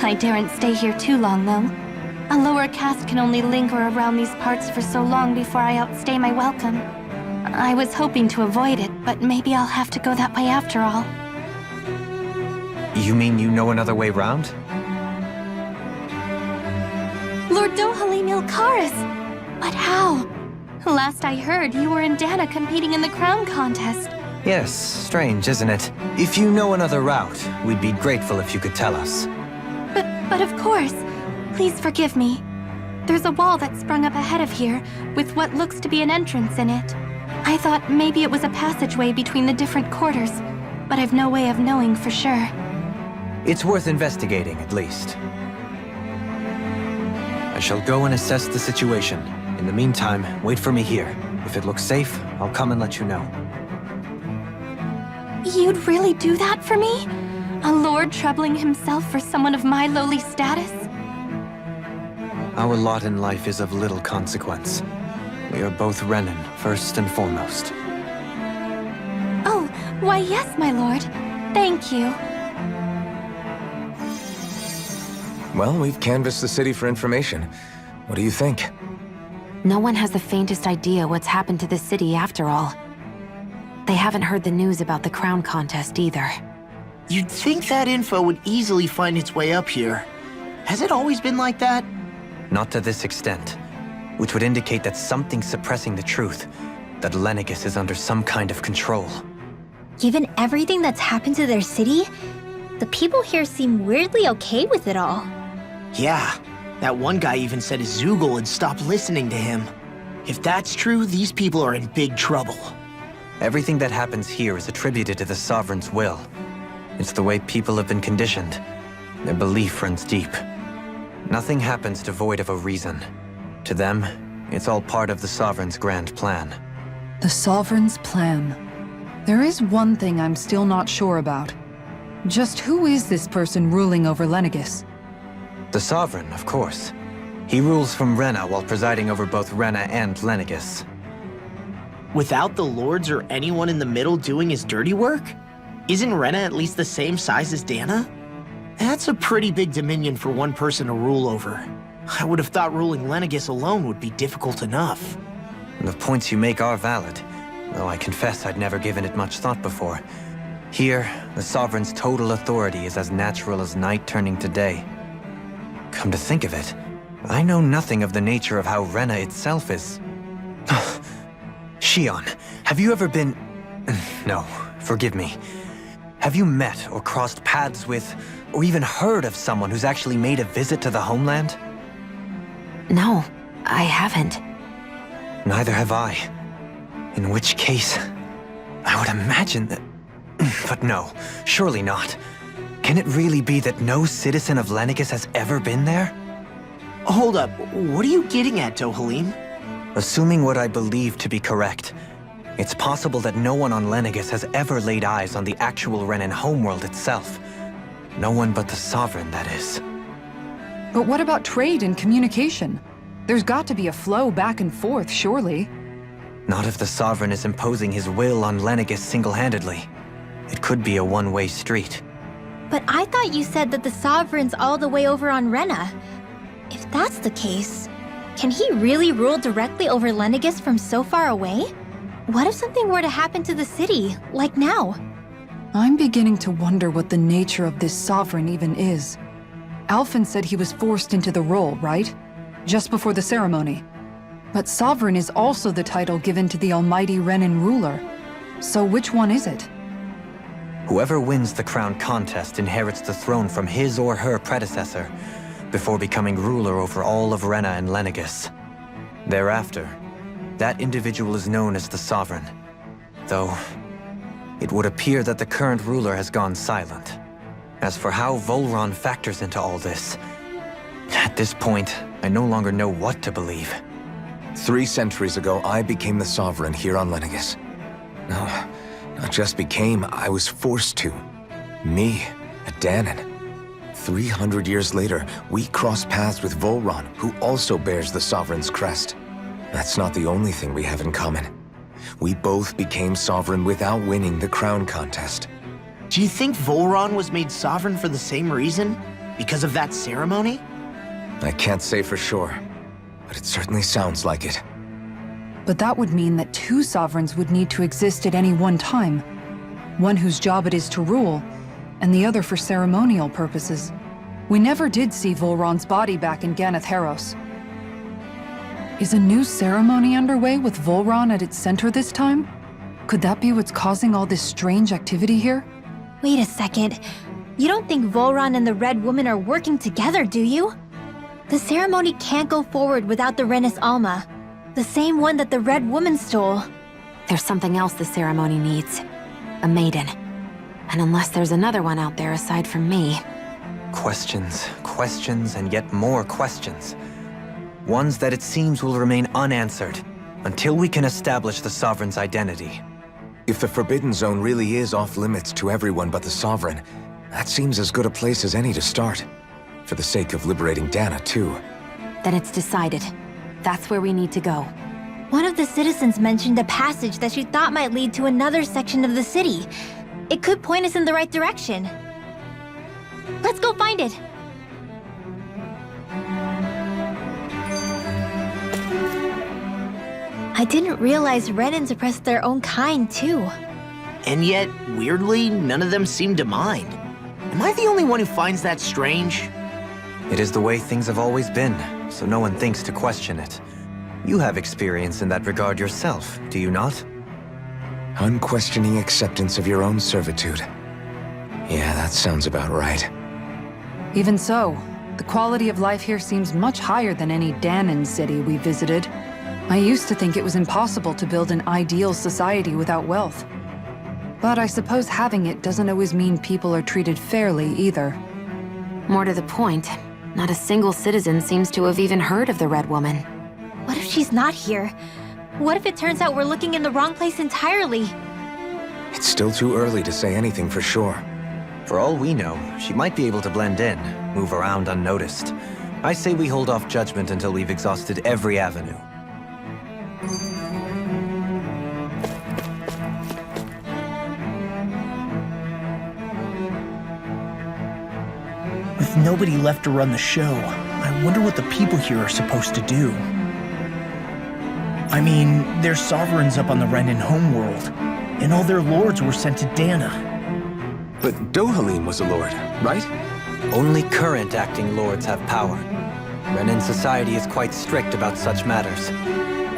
I daren't stay here too long, though. A lower caste can only linger around these parts for so long before I outstay my welcome. I was hoping to avoid it, but maybe I'll have to go that way after all. You mean you know another way round? Lord Dohalim Ilkaris! But how? Last I heard, you were in Dana competing in the crown contest. Yes, strange, isn't it? If you know another route, we'd be grateful if you could tell us. But of course. Please forgive me. There's a wall that sprung up ahead of here, with what looks to be an entrance in it. I thought maybe it was a passageway between the different quarters, but I've no way of knowing for sure. It's worth investigating, at least. I shall go and assess the situation. In the meantime, wait for me here. If it looks safe, I'll come and let you know. You'd really do that for me? A lord troubling himself for someone of my lowly status? Our lot in life is of little consequence. We are both Renan, first and foremost. Oh, why yes, my lord. Thank you. Well, we've canvassed the city for information. What do you think? No one has the faintest idea what's happened to the city after all. They haven't heard the news about the crown contest either. You'd think that info would easily find its way up here. Has it always been like that? Not to this extent, which would indicate that something's suppressing the truth, that Lenegis is under some kind of control. Given everything that's happened to their city, the people here seem weirdly okay with it all. Yeah, that one guy even said his Zeugle had stopped listening to him. If that's true, these people are in big trouble. Everything that happens here is attributed to the Sovereign's will. It's the way people have been conditioned. Their belief runs deep. Nothing happens devoid of a reason. To them, it's all part of the Sovereign's grand plan. The Sovereign's plan. There is one thing I'm still not sure about. Just who is this person ruling over Lenegis? The Sovereign, of course. He rules from Rena while presiding over both Rena and Lenegis. Without the lords or anyone in the middle doing his dirty work? Isn't Rena at least the same size as Dana? That's a pretty big dominion for one person to rule over. I would have thought ruling Lenegis alone would be difficult enough. The points you make are valid, though I confess I'd never given it much thought before. Here, the Sovereign's total authority is as natural as night turning to day. Come to think of it, I know nothing of the nature of how Rena itself is. Shion, have you ever been... No, forgive me. Have you met or crossed paths with, or even heard of someone who's actually made a visit to the homeland? No, I haven't. Neither have I. In which case, I would imagine that... But no, surely not. Can it really be that no citizen of Lenegis has ever been there? Hold up, what are you getting at, Dohalim? Assuming what I believe to be correct, it's possible that no one on Lenegis has ever laid eyes on the actual Renan homeworld itself. No one but the Sovereign, that is. But what about trade and communication? There's got to be a flow back and forth, surely. Not if the Sovereign is imposing his will on Lenegis single-handedly. It could be a one-way street. But I thought you said that the Sovereign's all the way over on Rena. If that's the case, can he really rule directly over Lenegis from so far away? What if something were to happen to the city, like now? I'm beginning to wonder what the nature of this Sovereign even is. Alphen said he was forced into the role, right? Just before the ceremony. But Sovereign is also the title given to the almighty Renan ruler. So which one is it? Whoever wins the crown contest inherits the throne from his or her predecessor, before becoming ruler over all of Rena and Lenegis. Thereafter, that individual is known as the Sovereign. Though, it would appear that the current ruler has gone silent. As for how Volron factors into all this, at this point, I no longer know what to believe. 3 centuries ago, I became the Sovereign here on Lenegis. No, not just became, I was forced to. Me, a Danon. 300 years later, we cross paths with Volron, who also bears the Sovereign's crest. That's not the only thing we have in common. We both became Sovereign without winning the crown contest. Do you think Volron was made Sovereign for the same reason? Because of that ceremony? I can't say for sure, but it certainly sounds like it. But that would mean that 2 Sovereigns would need to exist at any one time. One whose job it is to rule, and the other for ceremonial purposes. We never did see Volron's body back in Ganath Haros. Is a new ceremony underway with Volron at its center this time? Could that be what's causing all this strange activity here? Wait a second. You don't think Volron and the Red Woman are working together, do you? The ceremony can't go forward without the Renis Alma, the same one that the Red Woman stole. There's something else the ceremony needs. A maiden. And unless there's another one out there aside from me... Questions, questions, and yet more questions. Ones that it seems will remain unanswered, until we can establish the Sovereign's identity. If the Forbidden Zone really is off-limits to everyone but the Sovereign, that seems as good a place as any to start. For the sake of liberating Dana, too. Then it's decided. That's where we need to go. One of the citizens mentioned a passage that she thought might lead to another section of the city. It could point us in the right direction. Let's go find it! I didn't realize Renans oppressed their own kind, too. And yet, weirdly, none of them seem to mind. Am I the only one who finds that strange? It is the way things have always been, so no one thinks to question it. You have experience in that regard yourself, do you not? Unquestioning acceptance of your own servitude. Yeah, that sounds about right. Even so, the quality of life here seems much higher than any Danon city we visited. I used to think it was impossible to build an ideal society without wealth. But I suppose having it doesn't always mean people are treated fairly either. More to the point, not a single citizen seems to have even heard of the Red Woman. What if she's not here? What if it turns out we're looking in the wrong place entirely? It's still too early to say anything for sure. For all we know, she might be able to blend in, move around unnoticed. I say we hold off judgment until we've exhausted every avenue. With nobody left to run the show, I wonder what the people here are supposed to do. I mean, there's sovereigns up on the Renan homeworld, and all their lords were sent to Dana. But Dohalim was a lord, right? Only current acting lords have power. Renan society is quite strict about such matters.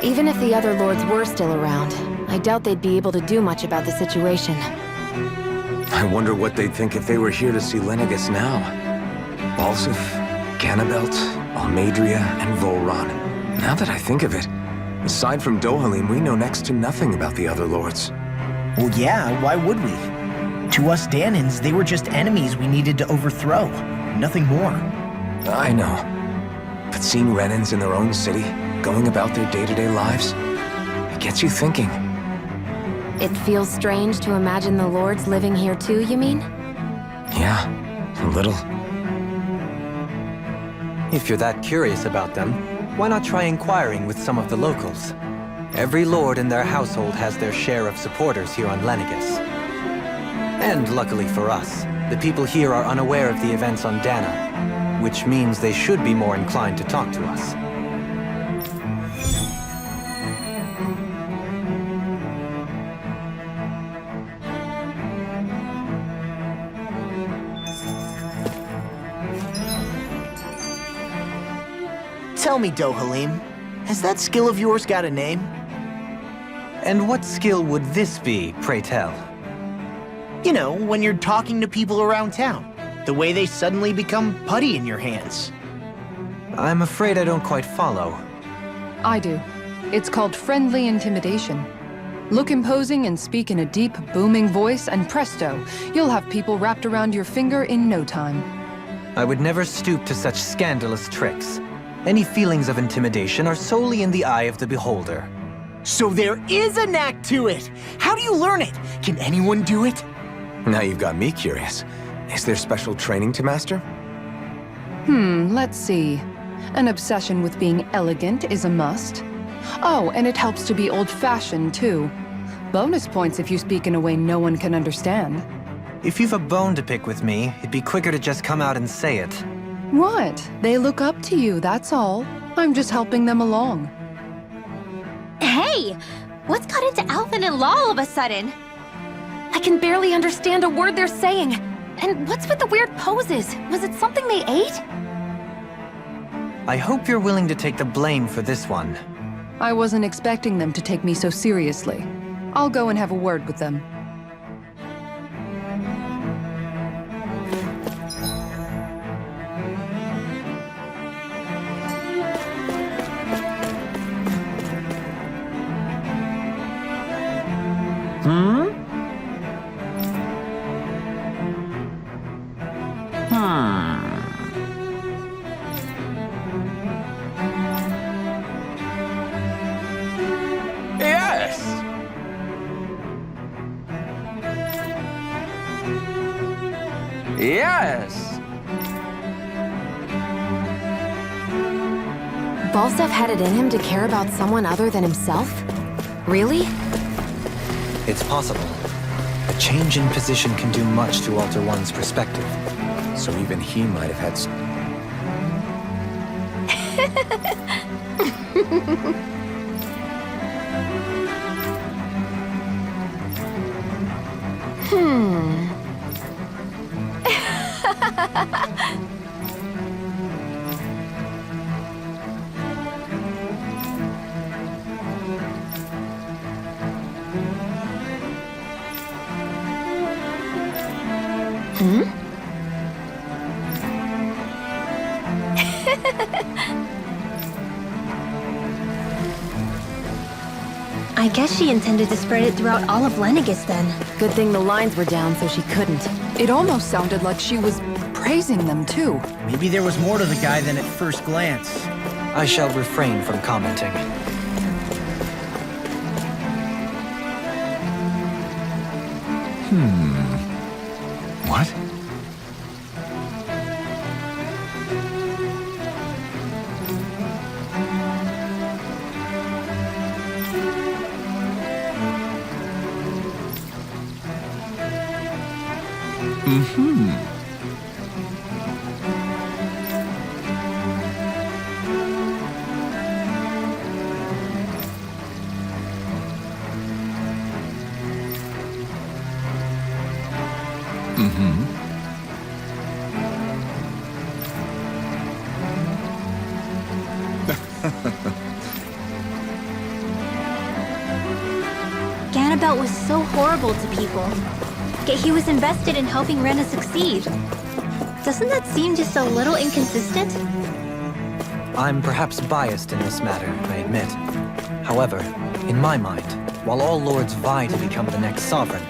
Even if the other lords were still around, I doubt they'd be able to do much about the situation. I wonder what they'd think if they were here to see Lenegis now. Balsif, Ganabelt, Almadria, and Volron. Now that I think of it, aside from Dohalim, we know next to nothing about the other lords. Well, yeah, why would we? To us Danans, they were just enemies we needed to overthrow. Nothing more. I know. But seeing Renans in their own city, going about their day-to-day lives, it gets you thinking. It feels strange to imagine the lords living here too, you mean? Yeah, a little. If you're that curious about them, why not try inquiring with some of the locals? Every lord in their household has their share of supporters here on Lenegis. And luckily for us, the people here are unaware of the events on Dana, which means they should be more inclined to talk to us. Tell me, Dohalim, has that skill of yours got a name? And what skill would this be, pray tell? You know, when you're talking to people around town, the way they suddenly become putty in your hands. I'm afraid I don't quite follow. I do. It's called friendly intimidation. Look imposing and speak in a deep, booming voice, and presto, you'll have people wrapped around your finger in no time. I would never stoop to such scandalous tricks. Any feelings of intimidation are solely in the eye of the beholder. So there is a knack to it! How do you learn it? Can anyone do it? Now you've got me curious. Is there special training to master? Let's see. An obsession with being elegant is a must. Oh, and it helps to be old-fashioned, too. Bonus points if you speak in a way no one can understand. If you've a bone to pick with me, it'd be quicker to just come out and say it. What? They look up to you, that's all. I'm just helping them along. Hey! What's got into Alvin and Law all of a sudden? I can barely understand a word they're saying. And what's with the weird poses? Was it something they ate? I hope you're willing to take the blame for this one. I wasn't expecting them to take me so seriously. I'll go and have a word with them. Yes! Balsef had it in him to care about someone other than himself? Really? It's possible. A change in position can do much to alter one's perspective. So even he might have had I guess she intended to spread it throughout all of Lenegis then. Good thing the lines were down so she couldn't. It almost sounded like she was praising them, too. Maybe there was more to the guy than at first glance. I shall refrain from commenting. What? Ganabelt was so horrible to people, yet he was invested in helping Rena succeed. Doesn't that seem just a little inconsistent? I'm perhaps biased in this matter, I admit. However, in my mind, while all lords vie to become the next sovereign,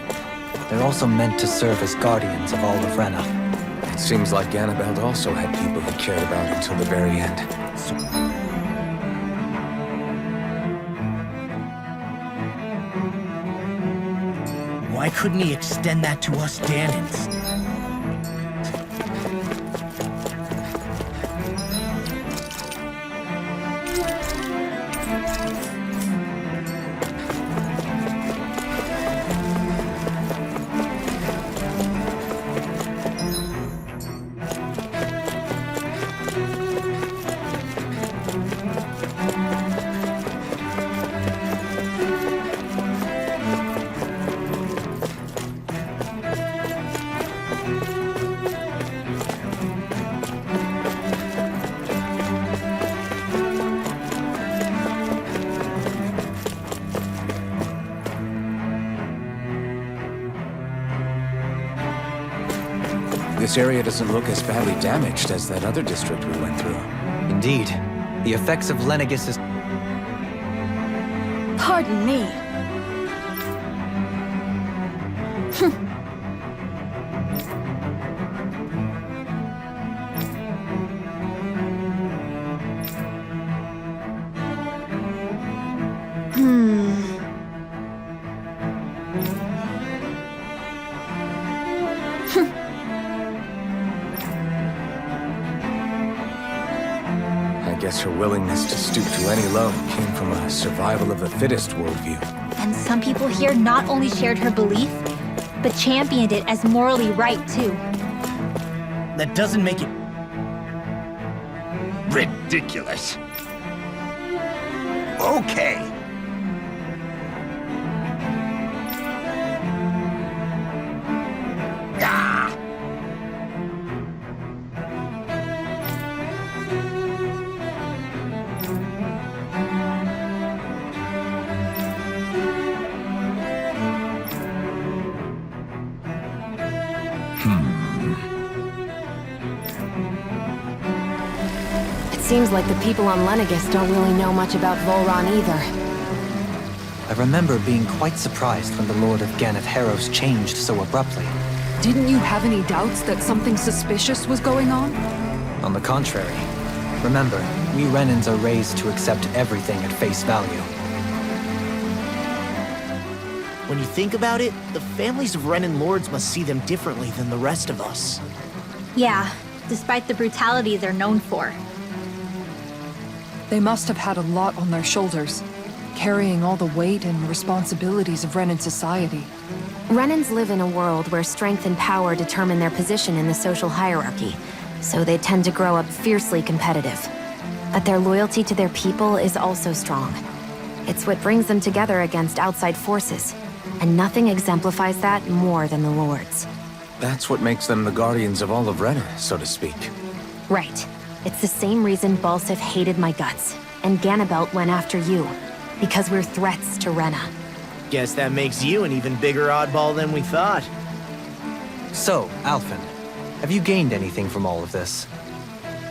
they're also meant to serve as guardians of all of Rena. It seems like Ganabelt also had people he cared about until the very end. Why couldn't he extend that to us Danans? This area doesn't look as badly damaged as that other district we went through. Indeed, the effects of Lenegis is... Pardon me. I guess her willingness to stoop to any low came from a survival of the fittest worldview. And some people here not only shared her belief, but championed it as morally right, too. That doesn't make it... Ridiculous. Okay. Ah! It seems like the people on Lenegis don't really know much about Volron either. I remember being quite surprised when the Lord of Ganeth Harros changed so abruptly. Didn't you have any doubts that something suspicious was going on? On the contrary. Remember, we Renans are raised to accept everything at face value. When you think about it, the families of Renan lords must see them differently than the rest of us. Yeah, despite the brutality they're known for. They must have had a lot on their shoulders, carrying all the weight and responsibilities of Renan society. Renans live in a world where strength and power determine their position in the social hierarchy, so they tend to grow up fiercely competitive. But their loyalty to their people is also strong. It's what brings them together against outside forces, and nothing exemplifies that more than the Lords. That's what makes them the guardians of all of Rena, so to speak. Right. It's the same reason Balsif hated my guts, and Ganabelt went after you. Because we're threats to Rena. Guess that makes you an even bigger oddball than we thought. So, Alphen, have you gained anything from all of this?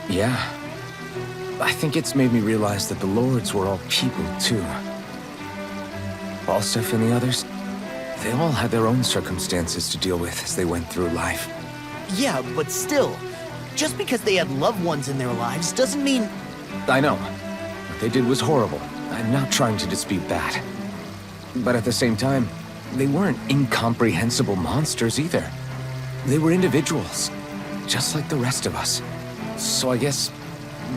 Yeah. I think it's made me realize that the Lords were all people, too. Balsif and the others, they all had their own circumstances to deal with as they went through life. Yeah, but still, just because they had loved ones in their lives doesn't mean... I know. What they did was horrible. I'm not trying to dispute that. But at the same time, they weren't incomprehensible monsters either. They were individuals, just like the rest of us. So I guess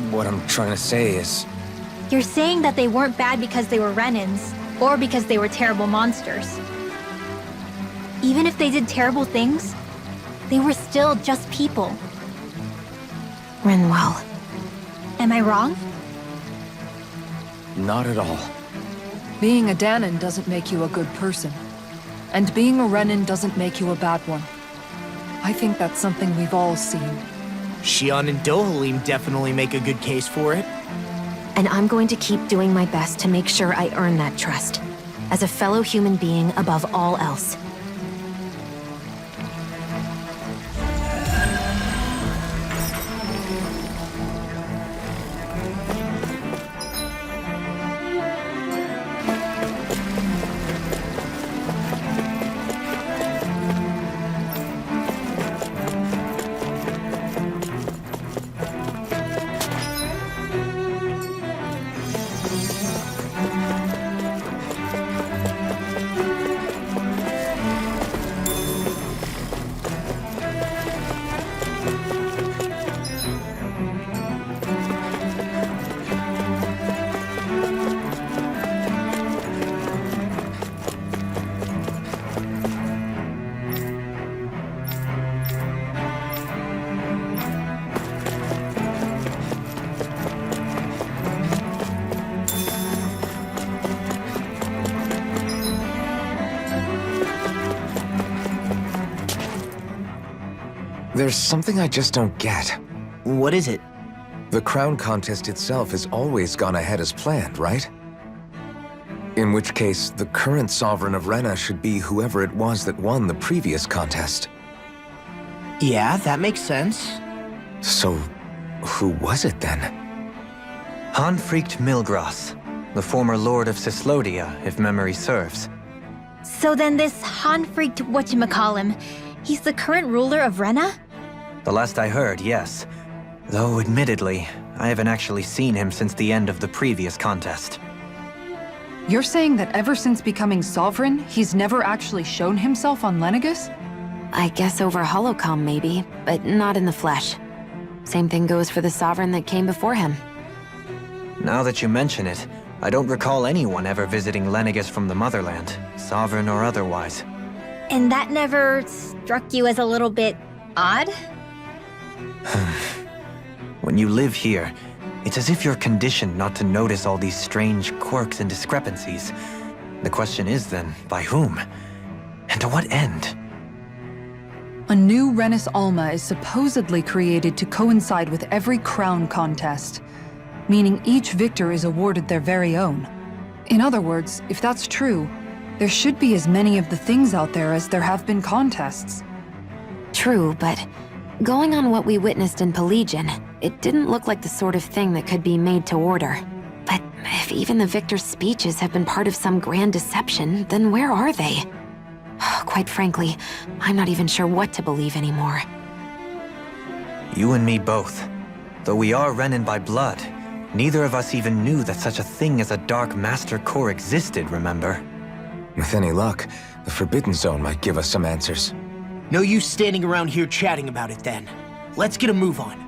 what I'm trying to say is... You're saying that they weren't bad because they were Renans, or because they were terrible monsters. Even if they did terrible things, they were still just people. Rinwell. Am I wrong? Not at all. Being a Danan doesn't make you a good person. And being a Renan doesn't make you a bad one. I think that's something we've all seen. Shion and Dohalim definitely make a good case for it. And I'm going to keep doing my best to make sure I earn that trust. As a fellow human being above all else. There's something I just don't get. What is it? The crown contest itself has always gone ahead as planned, right? In which case, the current sovereign of Rena should be whoever it was that won the previous contest. Yeah, that makes sense. So, who was it then? Hanfricht Milgras, the former lord of Cislodia, if memory serves. So then this Hanfricht whatchamacallem, he's the current ruler of Rena? The last I heard, yes. Though, admittedly, I haven't actually seen him since the end of the previous contest. You're saying that ever since becoming sovereign, he's never actually shown himself on Lenegis? I guess over holocom maybe, but not in the flesh. Same thing goes for the sovereign that came before him. Now that you mention it, I don't recall anyone ever visiting Lenegis from the motherland, sovereign or otherwise. And that never struck you as a little bit odd? When you live here, it's as if you're conditioned not to notice all these strange quirks and discrepancies. The question is then, by whom? And to what end? A new Renis Alma is supposedly created to coincide with every crown contest, meaning each victor is awarded their very own. In other words, if that's true, there should be as many of the things out there as there have been contests. True, but going on what we witnessed in Pelagian, it didn't look like the sort of thing that could be made to order. But if even the victor's speeches have been part of some grand deception, then where are they? Quite frankly, I'm not even sure what to believe anymore. You and me both. Though we are Renin by blood, neither of us even knew that such a thing as a Dark Master Core existed, remember? With any luck, the Forbidden Zone might give us some answers. No use standing around here chatting about it then. Let's get a move on.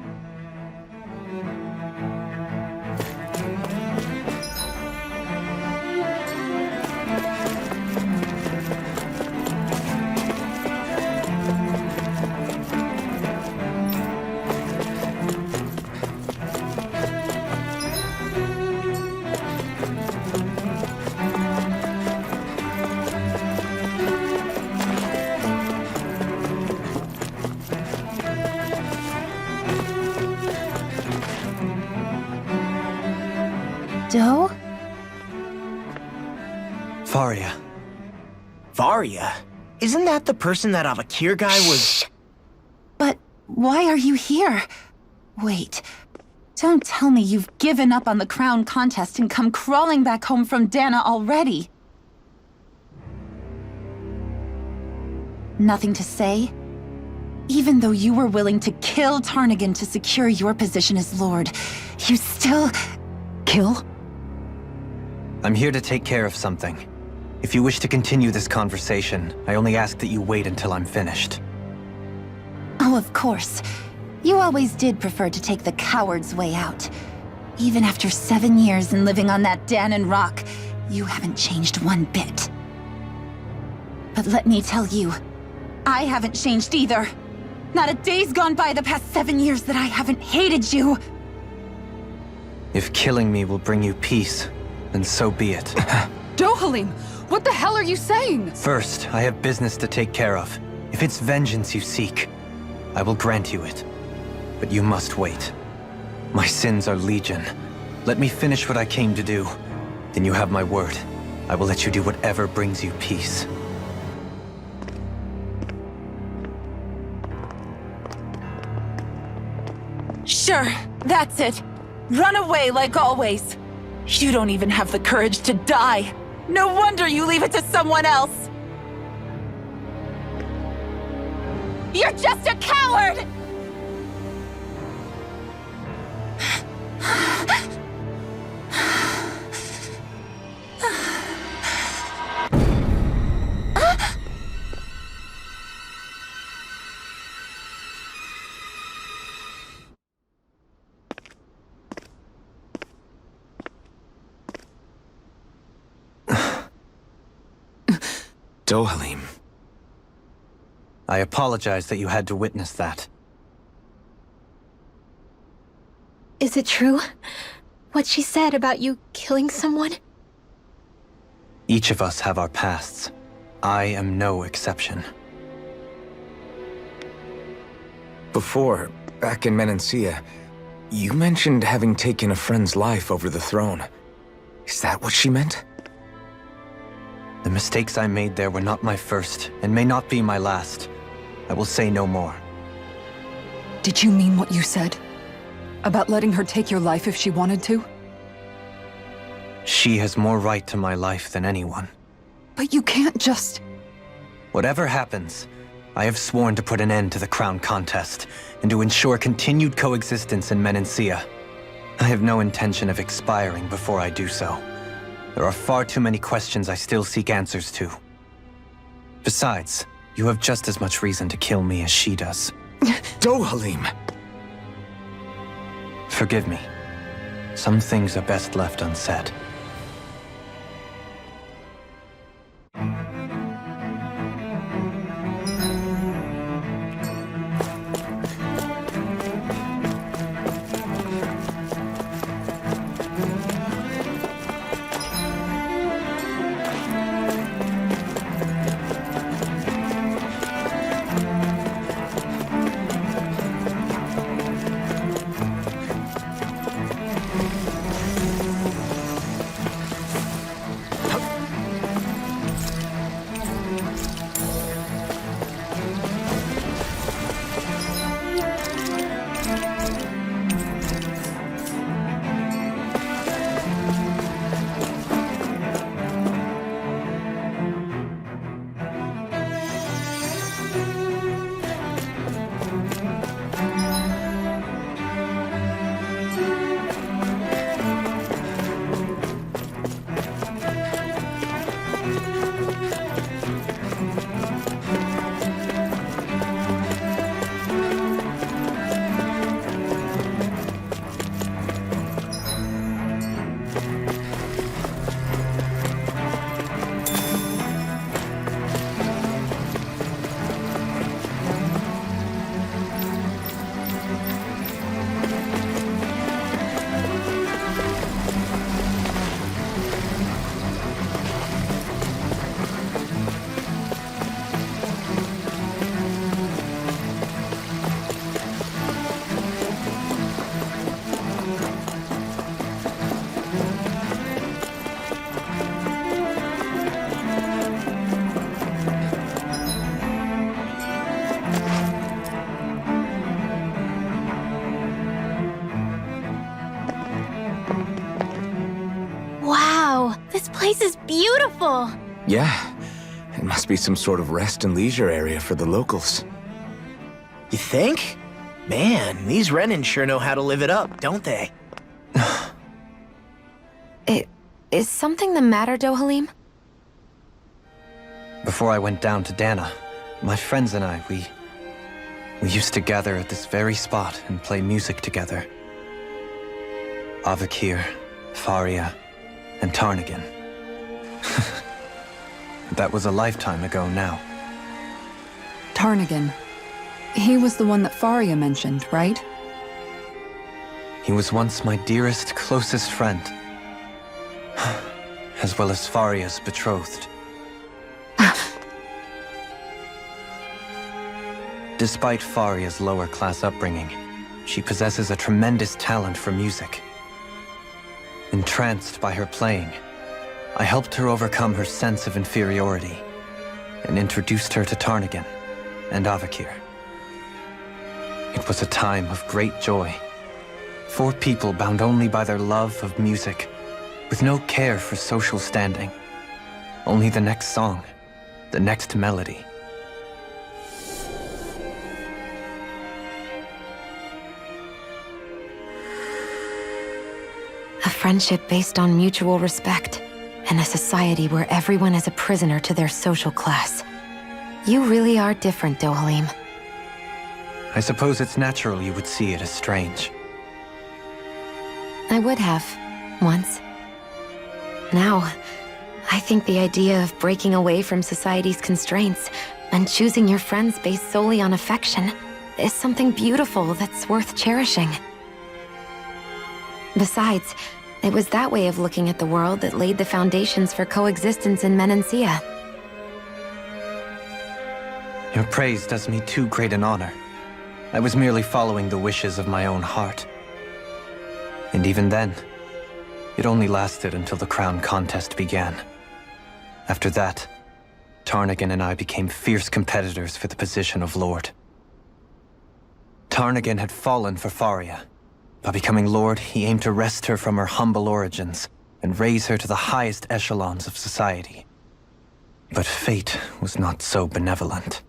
Doe? Faria. Varia? Isn't that the person that Avakir guy was... But why are you here? Wait, don't tell me you've given up on the crown contest and come crawling back home from Dana already. Nothing to say? Even though you were willing to kill Tarnigan to secure your position as Lord, you still... Kill? I'm here to take care of something. If you wish to continue this conversation, I only ask that you wait until I'm finished. Oh, of course. You always did prefer to take the coward's way out. Even after 7 years and living on that Danon rock, you haven't changed one bit. But let me tell you, I haven't changed either. Not a day's gone by the past 7 years that I haven't hated you. If killing me will bring you peace, then so be it. Dohalim, what the hell are you saying? First, I have business to take care of. If it's vengeance you seek, I will grant you it. But you must wait. My sins are legion. Let me finish what I came to do. Then you have my word. I will let you do whatever brings you peace. Sure, that's it. Run away like always. You don't even have the courage to die. No wonder you leave it to someone else. You're just a coward! Dohalim. I apologize that you had to witness that. Is it true? What she said about you killing someone? Each of us have our pasts. I am no exception. Before, back in Menancia, you mentioned having taken a friend's life over the throne. Is that what she meant? The mistakes I made there were not my first, and may not be my last. I will say no more. Did you mean what you said? About letting her take your life if she wanted to? She has more right to my life than anyone. But you can't just... Whatever happens, I have sworn to put an end to the crown contest, and to ensure continued coexistence in Menancia. I have no intention of expiring before I do so. There are far too many questions I still seek answers to. Besides, you have just as much reason to kill me as she does. Dohalim! Forgive me. Some things are best left unsaid. Wow, this place is beautiful! Yeah. It must be some sort of rest and leisure area for the locals. You think? Man, these Renan sure know how to live it up, don't they? Is something the matter, Dohalim? Before I went down to Dana, my friends and I, we used to gather at this very spot and play music together. Avakir, Faria, and Tarnigan. That was a lifetime ago now. Tarnigan. He was the one that Faria mentioned, right? He was once my dearest, closest friend. As well as Faria's Despite Faria's lower-class upbringing, she possesses a tremendous talent for music. Entranced by her playing, I helped her overcome her sense of inferiority and introduced her to Tarnagin and Avakir. It was a time of great joy. 4 people bound only by their love of music, with no care for social standing. Only the next song, the next melody. A friendship based on mutual respect, and a society where everyone is a prisoner to their social class. You really are different, Dohalim. I suppose it's natural you would see it as strange. I would have, once. Now, I think the idea of breaking away from society's constraints and choosing your friends based solely on affection is something beautiful that's worth cherishing. Besides, it was that way of looking at the world that laid the foundations for coexistence in Menancia. Your praise does me too great an honor. I was merely following the wishes of my own heart. And even then, it only lasted until the crown contest began. After that, Tarnagin and I became fierce competitors for the position of Lord. Tarnagin had fallen for Faria. By becoming Lord, he aimed to wrest her from her humble origins and raise her to the highest echelons of society. But fate was not so benevolent.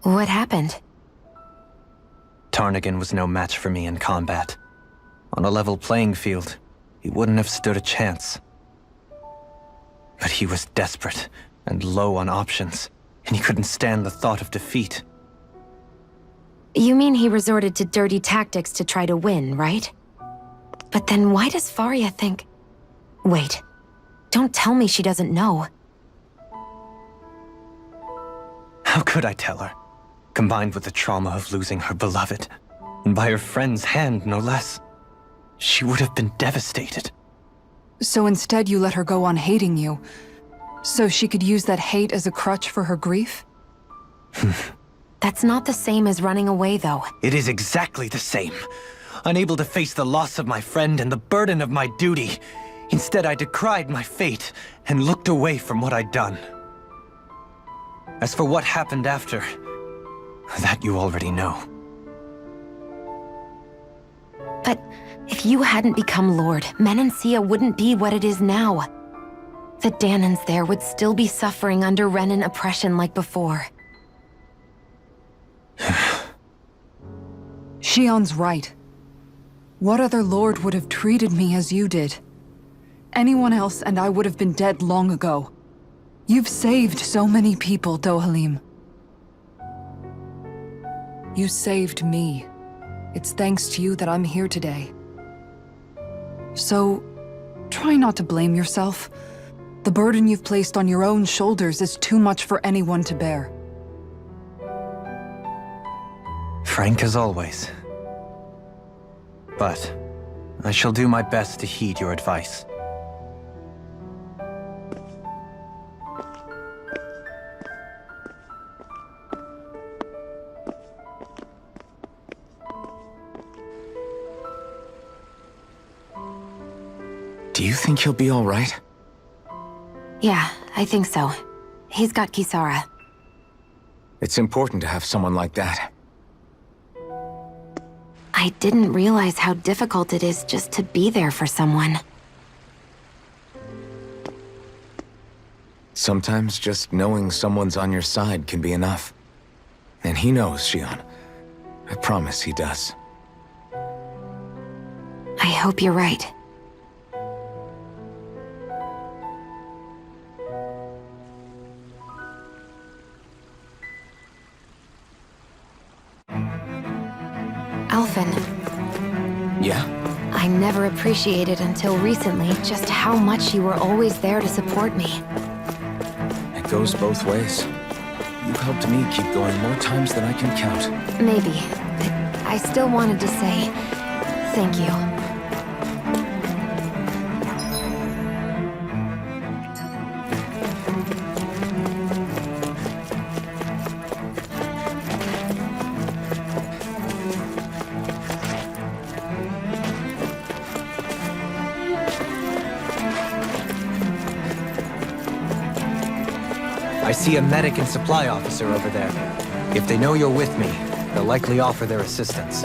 What happened? Tarnagin was no match for me in combat. On a level playing field, he wouldn't have stood a chance. But he was desperate and low on options, and he couldn't stand the thought of defeat. You mean he resorted to dirty tactics to try to win, right? But then why does Faria think... Wait, don't tell me she doesn't know. How could I tell her? Combined with the trauma of losing her beloved, and by her friend's hand, no less. She would have been devastated. So instead you let her go on hating you, so she could use that hate as a crutch for her grief? That's not the same as running away, though. It is exactly the same. Unable to face the loss of my friend and the burden of my duty. Instead, I decried my fate and looked away from what I'd done. As for what happened after, that you already know. But if you hadn't become Lord, Menancia wouldn't be what it is now. The Danans there would still be suffering under Renan oppression like before. Shion's right. What other lord would have treated me as you did? Anyone else and I would have been dead long ago. You've saved so many people, Dohalim. You saved me. It's thanks to you that I'm here today. So, try not to blame yourself. The burden you've placed on your own shoulders is too much for anyone to bear. Frank as always. But I shall do my best to heed your advice. Do you think he'll be all right? Yeah, I think so. He's got Kisara. It's important to have someone like that. I didn't realize how difficult it is just to be there for someone. Sometimes just knowing someone's on your side can be enough. And he knows, Shion. I promise he does. I hope you're right. Alphen. Yeah? I never appreciated until recently just how much you were always there to support me. It goes both ways. You've helped me keep going more times than I can count. Maybe, but I still wanted to say thank you. I see a medic and supply officer over there. If they know you're with me, they'll likely offer their assistance.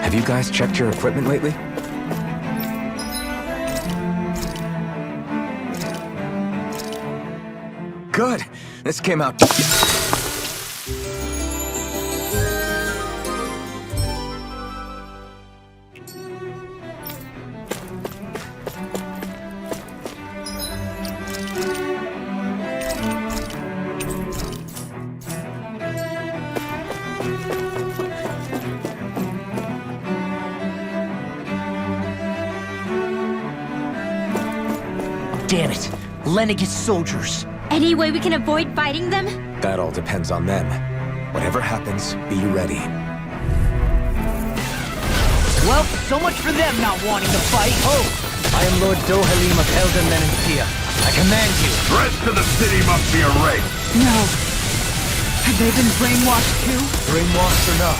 Have you guys checked your equipment lately? Good! This came out... Damn it! Lenegis soldiers! Any way we can avoid fighting them? That all depends on them. Whatever happens, be ready. Well, so much for them not wanting to fight. Oh! I am Lord Dohalim of Elden Menancia. I command you. The rest of the city must be erased. No. Have they been brainwashed too? Brainwashed or not,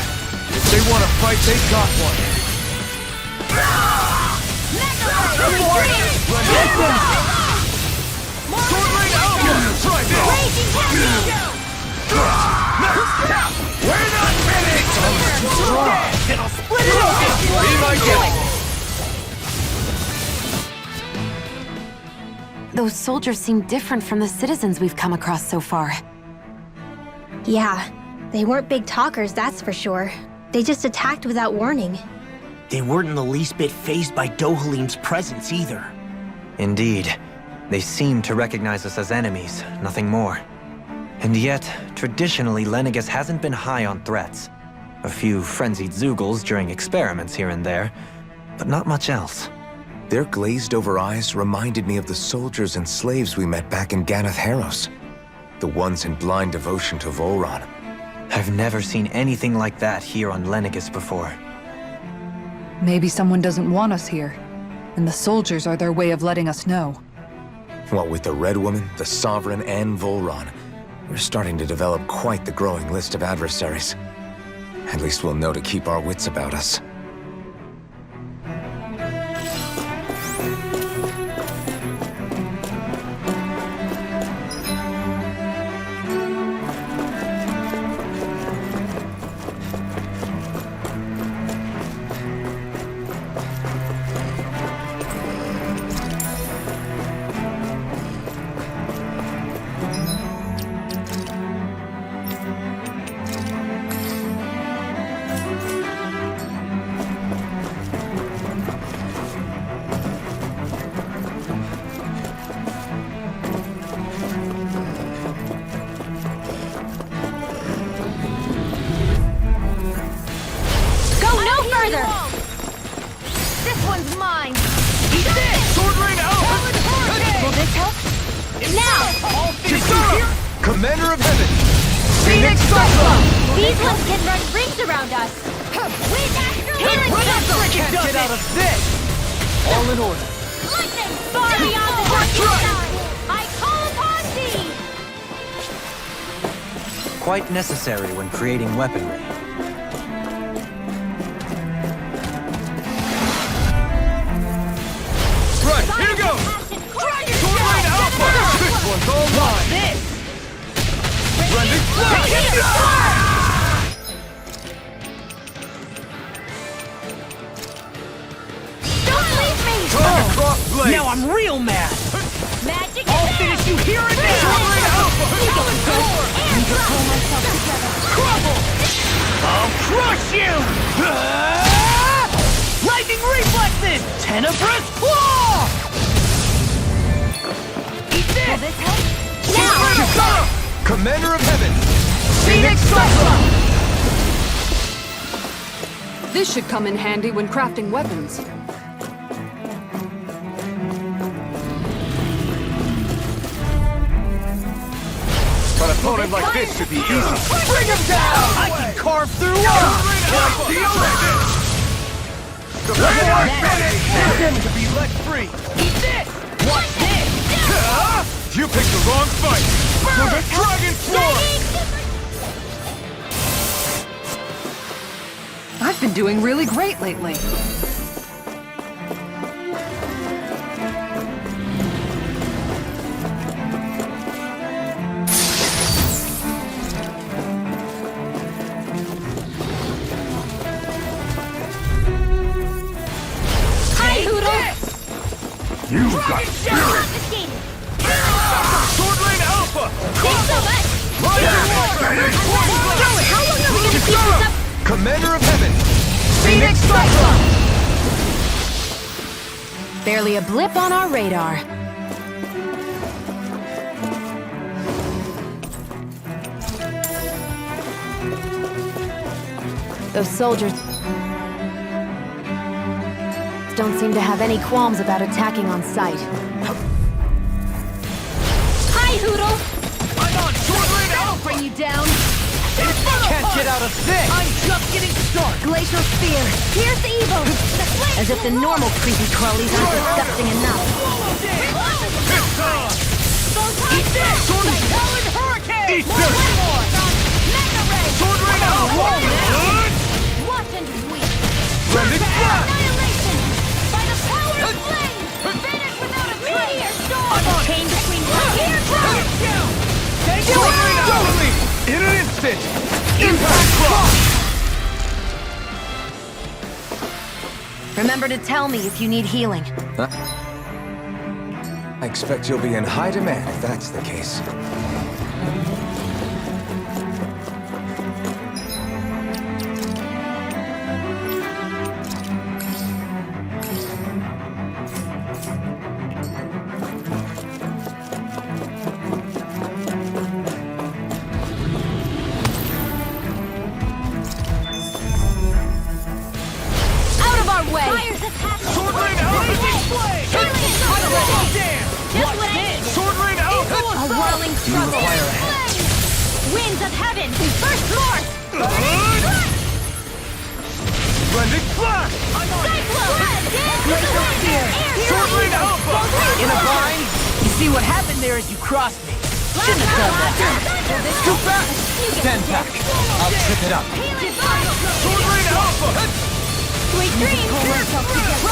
if they want to fight, they got one. We're not finished! It'll split it open! Be my guest. Those soldiers seem different from the citizens we've come across so far. Yeah, they weren't big talkers, that's for sure. They just attacked without warning. They weren't in the least bit fazed by Dohalim's presence either. Indeed. They seem to recognize us as enemies, nothing more. And yet, traditionally, Lenegis hasn't been high on threats. A few frenzied Zeugles during experiments here and there, but not much else. Their glazed-over eyes reminded me of the soldiers and slaves we met back in Ganath Harros. The ones in blind devotion to Volron. I've never seen anything like that here on Lenegis before. Maybe someone doesn't want us here, and the soldiers are their way of letting us know. What with the Red Woman, the Sovereign, and Volron, we're starting to develop quite the growing list of adversaries. At least we'll know to keep our wits about us. This one's mine! Eat this! Sword ring out! Will this help? Now! All Kisara! Commander of Heaven! Phoenix Cyclone! These ones can run rings around us! Healing Cyclone! Can't get out of this! All in order. Lightning! Far beyond the darkest side! I call upon thee! Quite necessary when creating weaponry. Sounds all right. This! Running Don't leave me! Now I'm real mad! Magic I'll finish you here and now! Crumble! I'll crush you! Lightning reflexes! Tenebrous claw! Eat this! Now! Commander of Heaven! Phoenix Cyclone! This should come in handy when crafting weapons. An opponent like this should be easy. Bring him down! I can carve through walls! Him to be let free! Eat this! Watch this! You picked the wrong fight! Dragon Sword! I've been doing really great lately. You've got spirit! Sword Lane Alpha! How long are we gonna keep this up? Commander of Heaven! Phoenix Cyclone! Barely a blip on our radar. Those soldiers don't seem to have any qualms about attacking on sight. Hi, Hoodle! I'm on Sword Lane Alpha! Bring you down! Can't get out of this! I'm just getting started! Glacial Spear! Here's evil! As if the normal creepy crawlies aren't disgusting enough. Eat this! Sword Lane Hurricane! Eat this! Mega Ray! Sword Lane Alpha! Watch and weep! Running flat! Annihilation! By the power of flame! Vanish without a meteor storm! I'm on Chain between Here, here! Take it! Sword Lane Alpha! In an instant! Impact Cross! Remember to tell me if you need healing. I expect you'll be in high demand if that's the case. Out of our way! Fires of passion! Sword Lane Alpha! Display! Just what I need! Sword Lane Alpha! A whirling struggle! Winds of heaven! First force! Blending Flash! Cyclone! Glacial Spear! Sword Lane Alpha! In a bind? You see what happened there as you crossed me? Shouldn't have done that. Too fast! 10-pack. I'll trip it up. Sword Lane Alpha! Sweet dreams!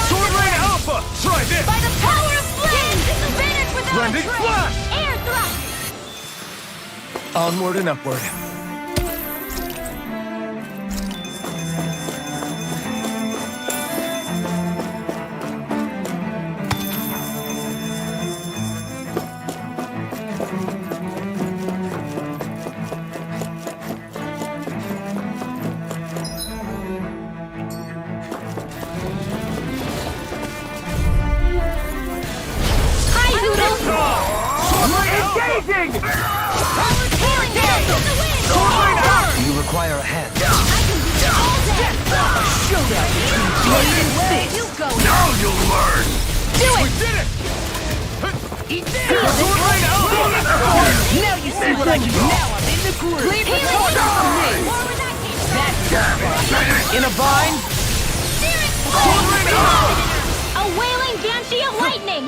Sword Lane Alpha! Try this! By the power of flame! Vanish without a Blending trace! Flash! Air thrust! Onward and upward. Hi, Hoodle! Engaging! Healing down to the wind! Sword Lane Alpha! Do you require a hand? I can do it all day! Showdown between blade and fist! You go! Now you'll learn! Do We it! did it! Eat this! Sword Lane Alpha! Now you see what I can do! Now I'm in the groove! Healing down! More with that case! In a bind? Sword Lane Alpha! A wailing banshee of lightning!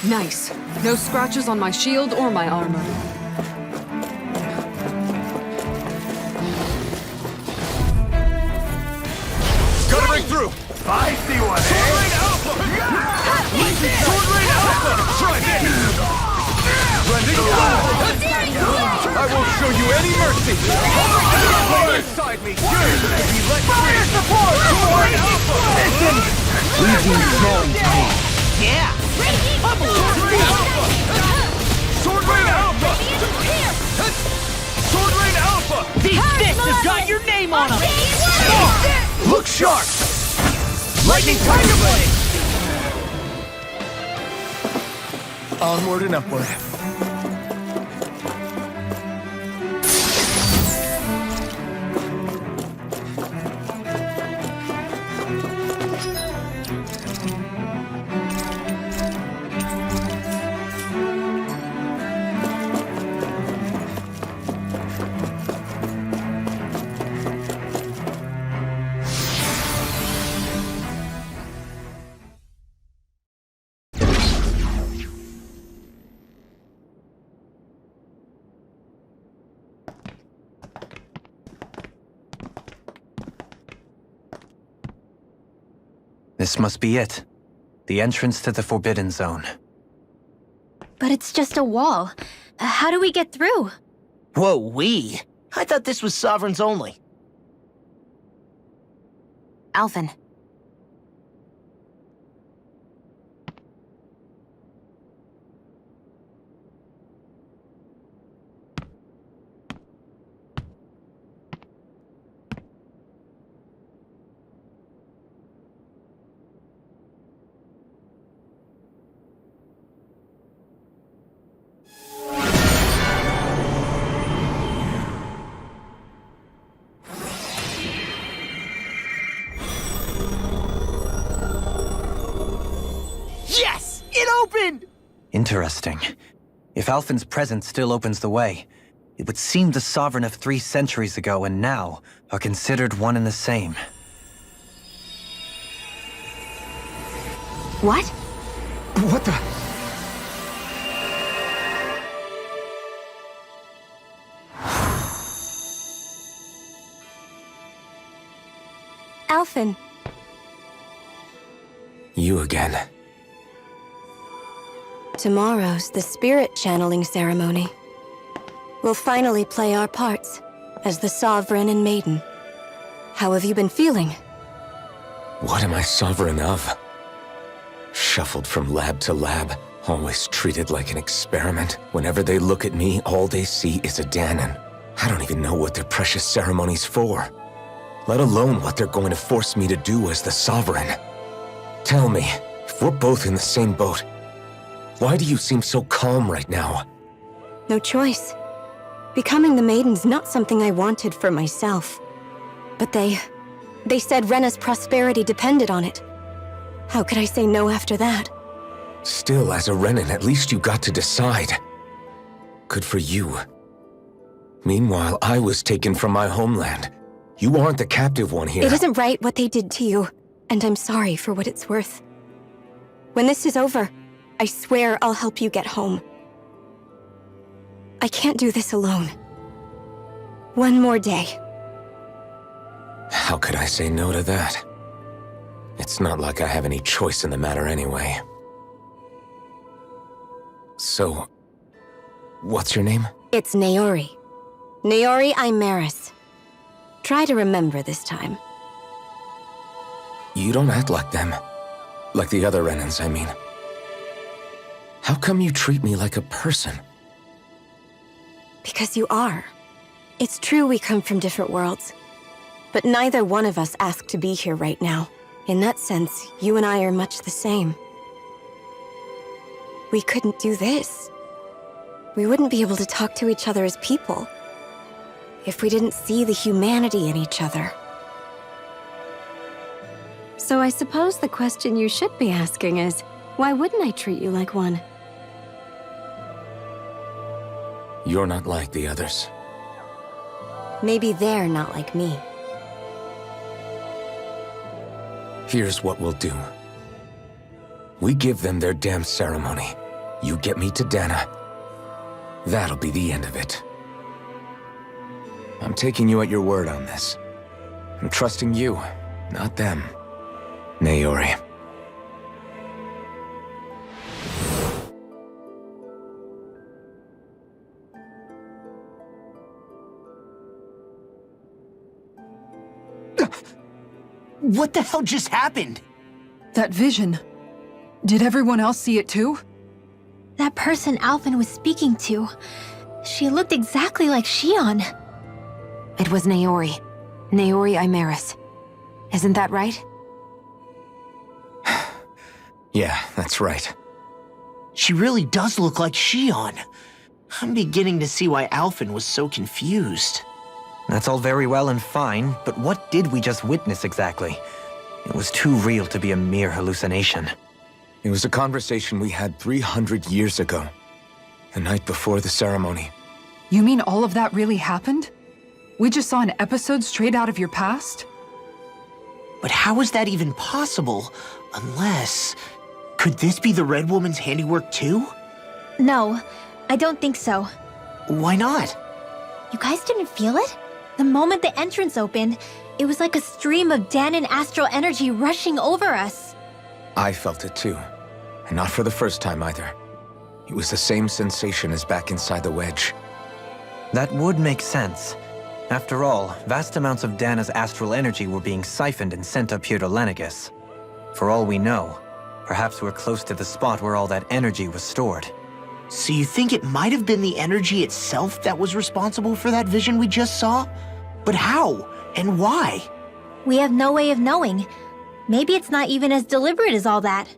Nice. No scratches on my shield or my armor. Gotta break through! I see one, Sword Lane Alpha! Sword Lane Alpha! Try this! I won't show you any mercy! Play inside me! Yours to be let free! Support! Listen! Leave the ensnaring to me. Yeah! Sword Rain Alpha! Sword Rain Alpha! These fists have got your name on them! Look sharp! Lightning Tiger Blade! Onward and upward. This must be it. The entrance to the Forbidden Zone. But it's just a wall. How do we get through? Whoa, we? I thought this was Sovereigns only. Alvin. Yes! It opened! Interesting. If Alphen's presence still opens the way, it would seem the Sovereign of 3 centuries ago and now are considered one and the same. What? What the? Alphen. You again. Tomorrow's the spirit channeling ceremony. We'll finally play our parts as the Sovereign and Maiden. How have you been feeling? What am I sovereign of? Shuffled from lab to lab, always treated like an experiment. Whenever they look at me, all they see is a Dahnan. I don't even know what their precious ceremony's for, let alone what they're going to force me to do as the Sovereign. Tell me, if we're both in the same boat, why do you seem so calm right now? No choice. Becoming the Maiden's not something I wanted for myself. But they said Rena's prosperity depended on it. How could I say no after that? Still, as a Renan, at least you got to decide. Good for you. Meanwhile, I was taken from my homeland. You aren't the captive one here. It isn't right what they did to you, and I'm sorry for what it's worth. When this is over, I swear I'll help you get home. I can't do this alone. One more day. How could I say no to that? It's not like I have any choice in the matter anyway. So, what's your name? It's Naori. Naori Imaris. Try to remember this time. You don't act like them. Like the other Renans, I mean. How come you treat me like a person? Because you are. It's true we come from different worlds. But neither one of us asked to be here right now. In that sense, you and I are much the same. We couldn't do this. We wouldn't be able to talk to each other as people if we didn't see the humanity in each other. So I suppose the question you should be asking is, why wouldn't I treat you like one? You're not like the others. Maybe they're not like me. Here's what we'll do. We give them their damn ceremony. You get me to Dana. That'll be the end of it. I'm taking you at your word on this. I'm trusting you, not them. Naori. What the hell just happened? That vision. Did everyone else see it too? That person Alphen was speaking to, she looked exactly like Shion. It was Naori. Naori Imeris. Isn't that right? Yeah, that's right. She really does look like Shion. I'm beginning to see why Alphen was so confused. That's all very well and fine, but what did we just witness exactly? It was too real to be a mere hallucination. It was a conversation we had 300 years ago. The night before the ceremony. You mean all of that really happened? We just saw an episode straight out of your past? But how is that even possible? Unless... Could this be the Red Woman's handiwork too? No, I don't think so. Why not? You guys didn't feel it? The moment the entrance opened, it was like a stream of Danon astral energy rushing over us. I felt it too. And not for the first time either. It was the same sensation as back inside the wedge. That would make sense. After all, vast amounts of Dana's astral energy were being siphoned and sent up here to Lenegis. For all we know, perhaps we're close to the spot where all that energy was stored. So you think it might have been the energy itself that was responsible for that vision we just saw? But how? And why? We have no way of knowing. Maybe it's not even as deliberate as all that.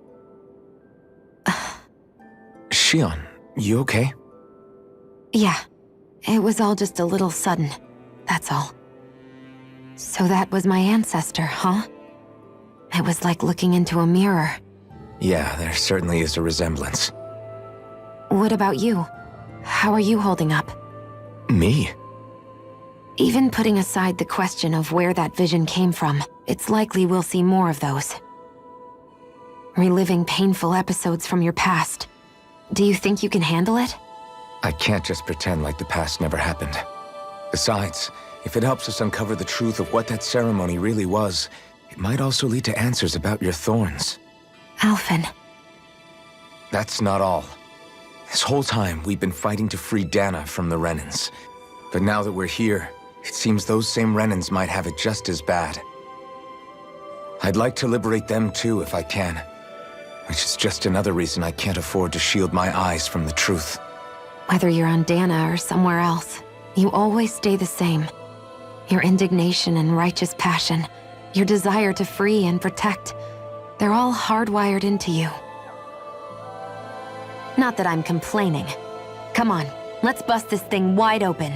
Shion, you okay? Yeah. It was all just a little sudden. That's all. So that was my ancestor, huh? It was like looking into a mirror. Yeah, there certainly is a resemblance. What about you? How are you holding up? Me? Even putting aside the question of where that vision came from, it's likely we'll see more of those. Reliving painful episodes from your past. Do you think you can handle it? I can't just pretend like the past never happened. Besides, if it helps us uncover the truth of what that ceremony really was, it might also lead to answers about your thorns. Alphen. That's not all. This whole time, we've been fighting to free Dana from the Renans. But now that we're here, it seems those same Renans might have it just as bad. I'd like to liberate them too if I can. Which is just another reason I can't afford to shield my eyes from the truth. Whether you're on Dana or somewhere else, you always stay the same. Your indignation and righteous passion, your desire to free and protect, they're all hardwired into you. Not that I'm complaining. Come on, let's bust this thing wide open.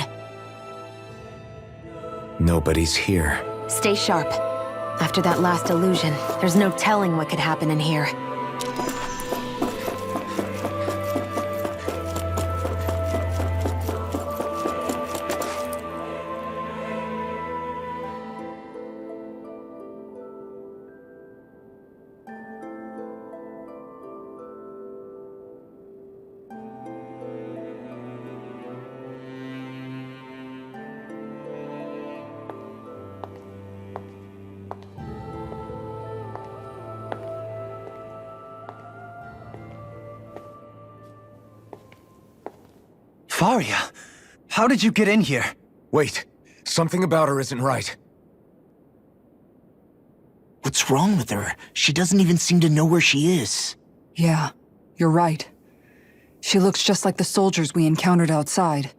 Nobody's here. Stay sharp. After that last illusion, there's no telling what could happen in here. Faria, how did you get in here? Wait, something about her isn't right. What's wrong with her? She doesn't even seem to know where she is. Yeah, you're right. She looks just like the soldiers we encountered outside.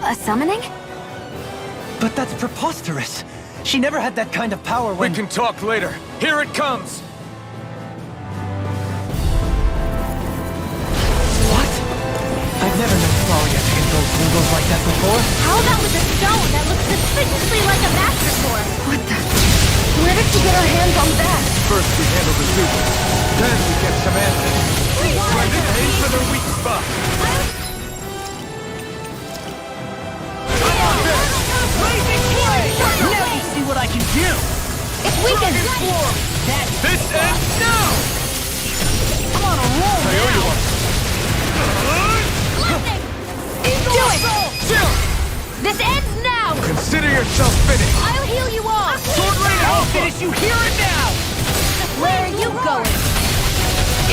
A summoning? But that's preposterous. She never had that kind of power when— We can talk later. Here it comes! What? I've never known Faria to control symbols like that before. How about with a stone that looks suspiciously like a master sword? What the? Where did she get her hands on that? First we handle the super, then we get some answers. Try to aim for the weak spot. Now you see what I can do! If we can... This ends now! I'm on a roll now! This ends now! Consider yourself finished! I'll heal you all! Sword Rain Alpha! Finish you here and now! Where are you going?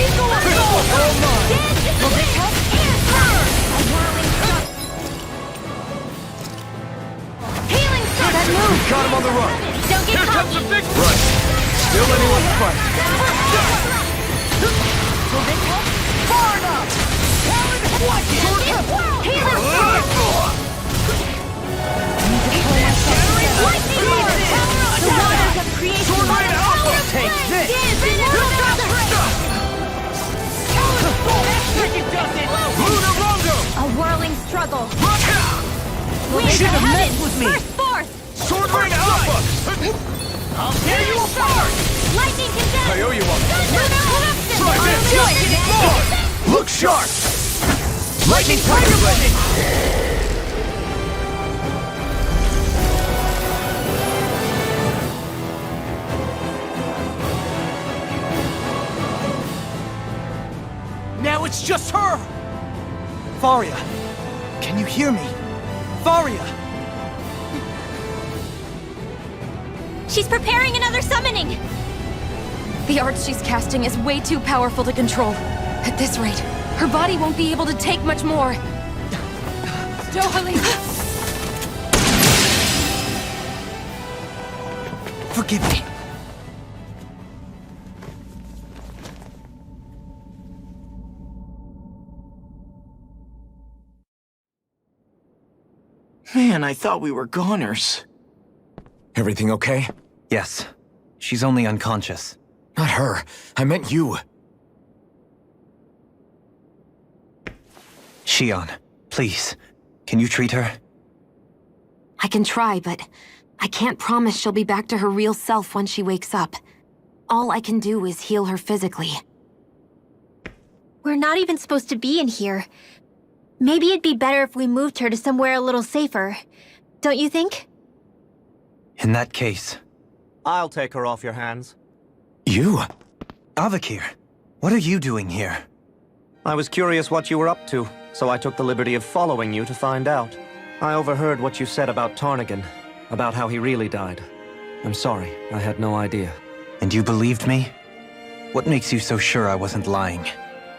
Eagle Assault! Will this help? A whirling struck. Healing struck! We caught him on the run! Don't get caught! the big run! Still anyone's fight! Will this help? Far enough! Healing struck! Lightning Lord! The waters of creation! Sword Rain Alpha! Take this! A whirling struggle! You should have messed with me! First forth! Sword Rain Alpha! I'll tear you apart! Lightning condemned! I owe you one! Try this! Look sharp! Lightning Tiger ready! Now it's just her! Faria, can you hear me? Faria! She's preparing another summoning! The art she's casting is way too powerful to control. At this rate, her body won't be able to take much more. Dohalim! Forgive me. Man, I thought we were goners. Everything okay? Yes. She's only unconscious. Not her. I meant you. Shion, please. Can you treat her? I can try, but I can't promise she'll be back to her real self when she wakes up. All I can do is heal her physically. We're not even supposed to be in here. Maybe it'd be better if we moved her to somewhere a little safer. Don't you think? In that case... I'll take her off your hands. You? Avakir, what are you doing here? I was curious what you were up to, so I took the liberty of following you to find out. I overheard what you said about Tarnigan, about how he really died. I'm sorry, I had no idea. And you believed me? What makes you so sure I wasn't lying?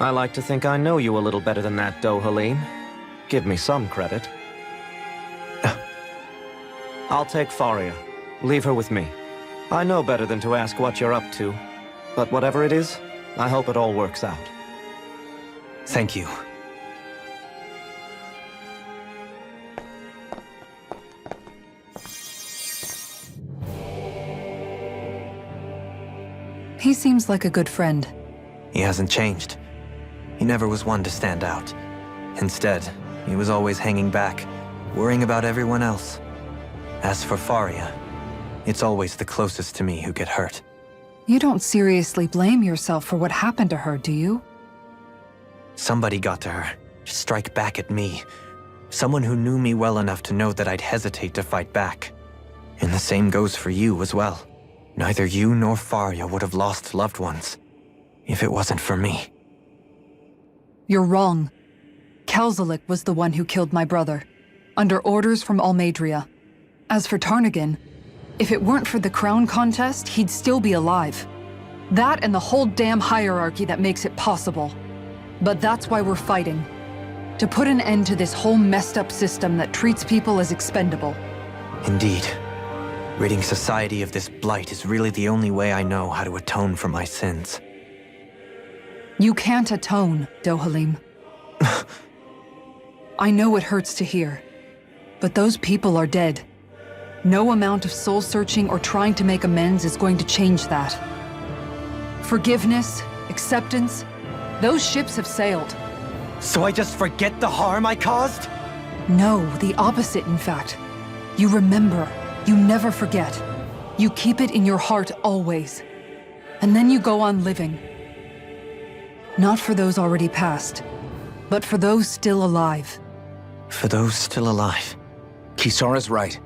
I like to think I know you a little better than that, Dohalim. Give me some credit. I'll take Faria. Leave her with me. I know better than to ask what you're up to. But whatever it is, I hope it all works out. Thank you. He seems like a good friend. He hasn't changed. He never was one to stand out. Instead, he was always hanging back, worrying about everyone else. As for Faria, it's always the closest to me who get hurt. You don't seriously blame yourself for what happened to her, do you? Somebody got to her, to strike back at me. Someone who knew me well enough to know that I'd hesitate to fight back. And the same goes for you as well. Neither you nor Faria would have lost loved ones, if it wasn't for me. You're wrong. Kelzelik was the one who killed my brother, under orders from Almadria. As for Tarnigan, if it weren't for the crown contest, he'd still be alive. That and the whole damn hierarchy that makes it possible. But that's why we're fighting. To put an end to this whole messed up system that treats people as expendable. Indeed. Ridding society of this blight is really the only way I know how to atone for my sins. You can't atone, Dohalim. I know it hurts to hear, but those people are dead. No amount of soul-searching or trying to make amends is going to change that. Forgiveness, acceptance, those ships have sailed. So I just forget the harm I caused? No, the opposite, in fact. You remember. You never forget. You keep it in your heart always. And then you go on living. Not for those already past, but for those still alive. For those still alive. Kisara's right.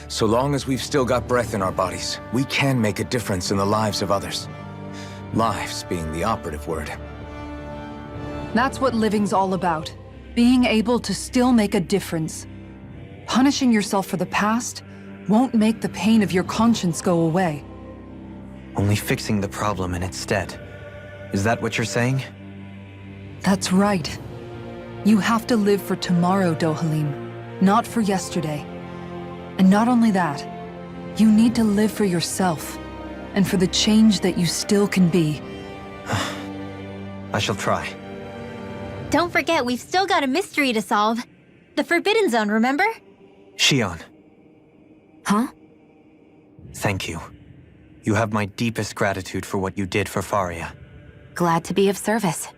So long as we've still got breath in our bodies, we can make a difference in the lives of others. Lives being the operative word. That's what living's all about. Being able to still make a difference. Punishing yourself for the past won't make the pain of your conscience go away. Only fixing the problem in its stead. Is that what you're saying? That's right. You have to live for tomorrow, Dohalim, not for yesterday. And not only that, you need to live for yourself, and for the change that you still can be. I shall try. Don't forget, we've still got a mystery to solve. The Forbidden Zone, remember? Shion, Huh? thank you. You have my deepest gratitude for what you did for Faria. Glad to be of service.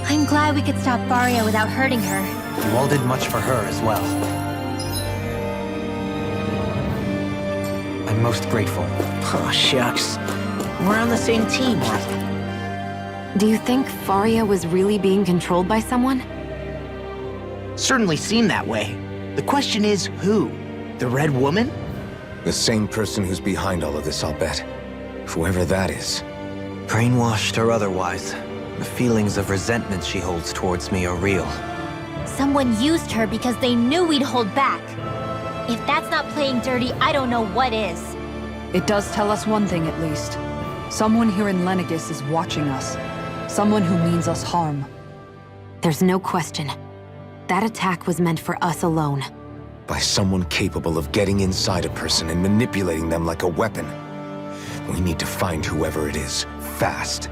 I'm glad we could stop Faria without hurting her. You all did much for her as well. I'm most grateful. Oh, shucks. We're on the same team. Do you think Faria was really being controlled by someone? Certainly seemed that way. The question is, who? The Red Woman? The same person who's behind all of this, I'll bet. Whoever that is. Brainwashed or otherwise, the feelings of resentment she holds towards me are real. Someone used her because they knew we'd hold back. If that's not playing dirty, I don't know what is. It does tell us one thing at least. Someone here in Lenegis is watching us. Someone who means us harm. There's no question. That attack was meant for us alone. By someone capable of getting inside a person and manipulating them like a weapon. We need to find whoever it is, fast.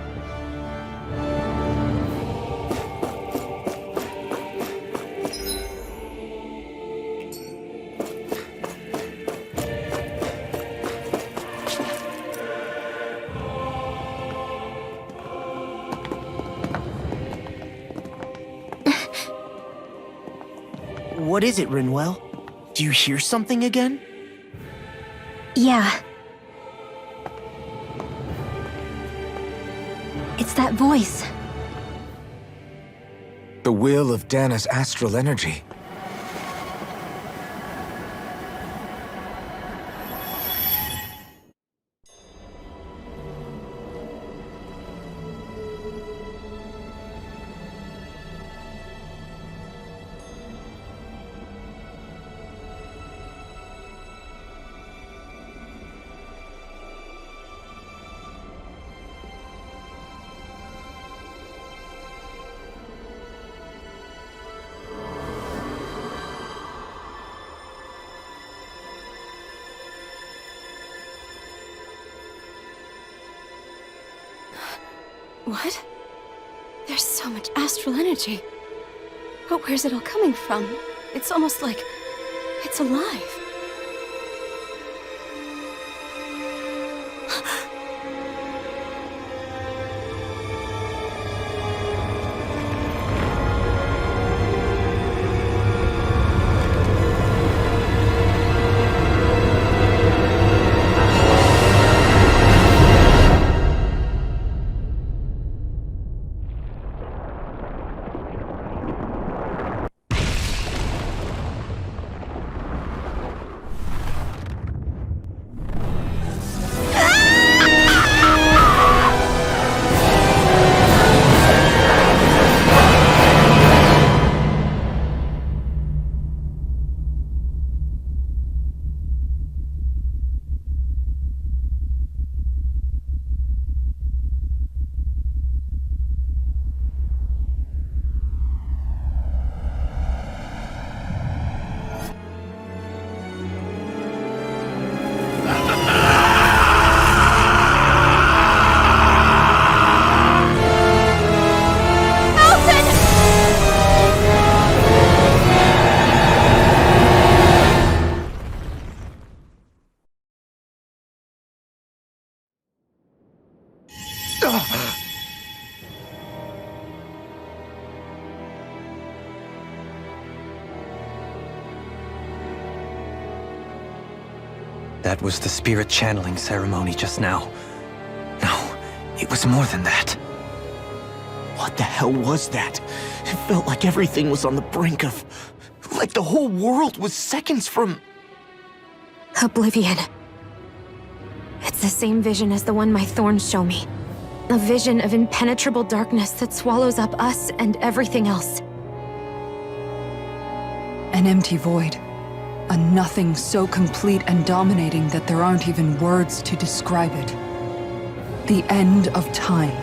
What is it, Rinwell? Do you hear something again? Yeah. It's that voice. The will of Dana's astral energy. What? There's so much astral energy. But where's it all coming from? It's almost like it's alive. That was the spirit channeling ceremony just now. No, it was more than that. What the hell was that? It felt like everything was on the brink of... like the whole world was seconds from... Oblivion. It's the same vision as the one my thorns show me. A vision of impenetrable darkness that swallows up us and everything else. And An empty void. A nothing so complete and dominating that there aren't even words to describe it. The end of time.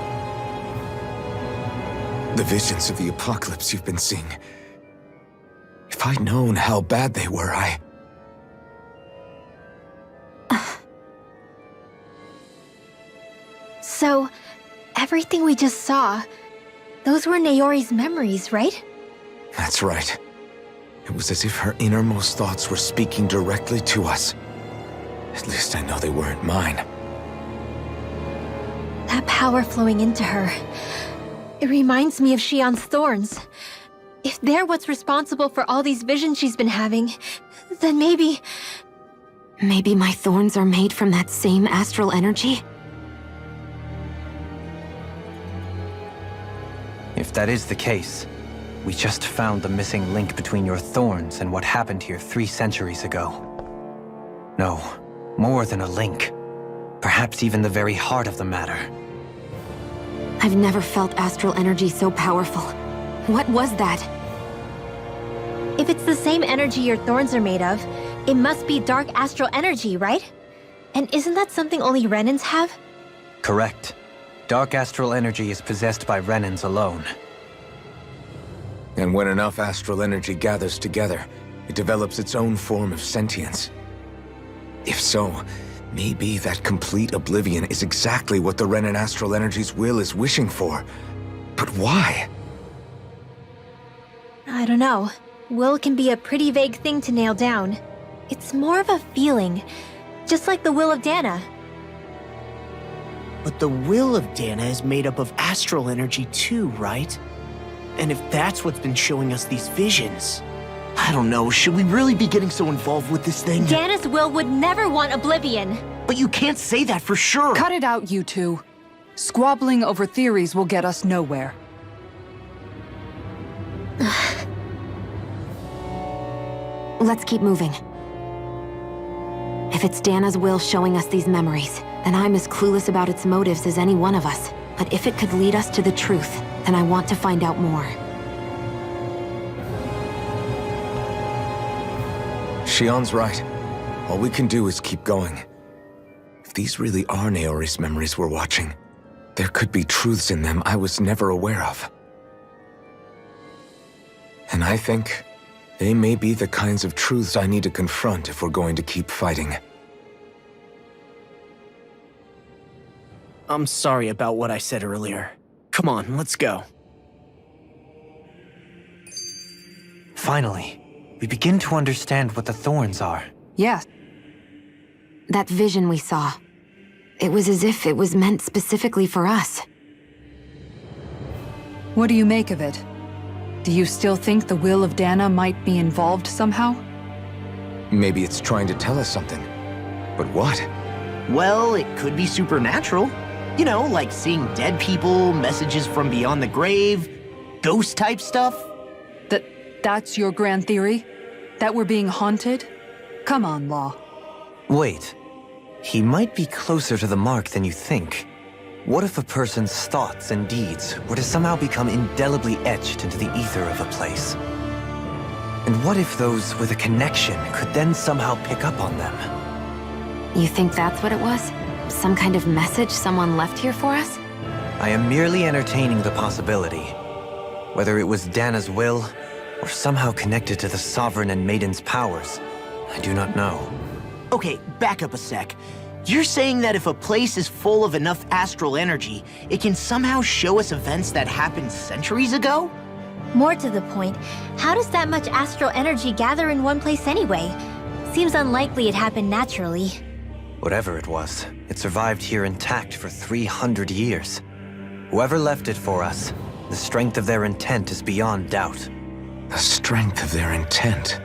The visions of the apocalypse you've been seeing. If I'd known how bad they were, So, everything we just saw, those were Naori's memories, right? That's right. It was as if her innermost thoughts were speaking directly to us. At least I know they weren't mine. That power flowing into her. It reminds me of Shion's thorns. If they're what's responsible for all these visions she's been having, then maybe... Maybe my thorns are made from that same astral energy? If that is the case, we just found the missing link between your thorns and what happened here 3 centuries ago. No, more than a link. Perhaps even the very heart of the matter. I've never felt astral energy so powerful. What was that? If it's the same energy your thorns are made of, it must be dark astral energy, right? And isn't that something only Renans have? Correct. Dark astral energy is possessed by Renans alone. And when enough astral energy gathers together, it develops its own form of sentience. If so, maybe that complete oblivion is exactly what the Renan astral energy's will is wishing for. But why? I don't know. Will can be a pretty vague thing to nail down. It's more of a feeling, just like the will of Dana. But the will of Dana is made up of astral energy too, right? And if that's what's been showing us these visions... I don't know, should we really be getting so involved with this thing? Dana's will would never want oblivion. But you can't say that for sure! Cut it out, you two. Squabbling over theories will get us nowhere. Let's keep moving. If it's Dana's will showing us these memories, then I'm as clueless about its motives as any one of us. But if it could lead us to the truth, then I want to find out more. Shion's right. All we can do is keep going. If these really are Naori's memories we're watching, there could be truths in them I was never aware of. And I think they may be the kinds of truths I need to confront if we're going to keep fighting. I'm sorry about what I said earlier. Come on, let's go. Finally, we begin to understand what the thorns are. Yes. That vision we saw. It was as if it was meant specifically for us. What do you make of it? Do you still think the will of Dana might be involved somehow? Maybe it's trying to tell us something. But what? Well, it could be supernatural. You know, like seeing dead people, messages from beyond the grave, ghost-type stuff. That's your grand theory? That we're being haunted? Come on, Law. Wait. He might be closer to the mark than you think. What if a person's thoughts and deeds were to somehow become indelibly etched into the ether of a place? And what if those with a connection could then somehow pick up on them? You think that's what it was? Some kind of message someone left here for us? I am merely entertaining the possibility. Whether it was Dana's will, or somehow connected to the Sovereign and Maiden's powers, I do not know. Okay, back up a sec. You're saying that if a place is full of enough astral energy, it can somehow show us events that happened centuries ago? More to the point, how does that much astral energy gather in one place anyway? Seems unlikely it happened naturally. Whatever it was, it survived here intact for 300 years. Whoever left it for us, the strength of their intent is beyond doubt. The strength of their intent.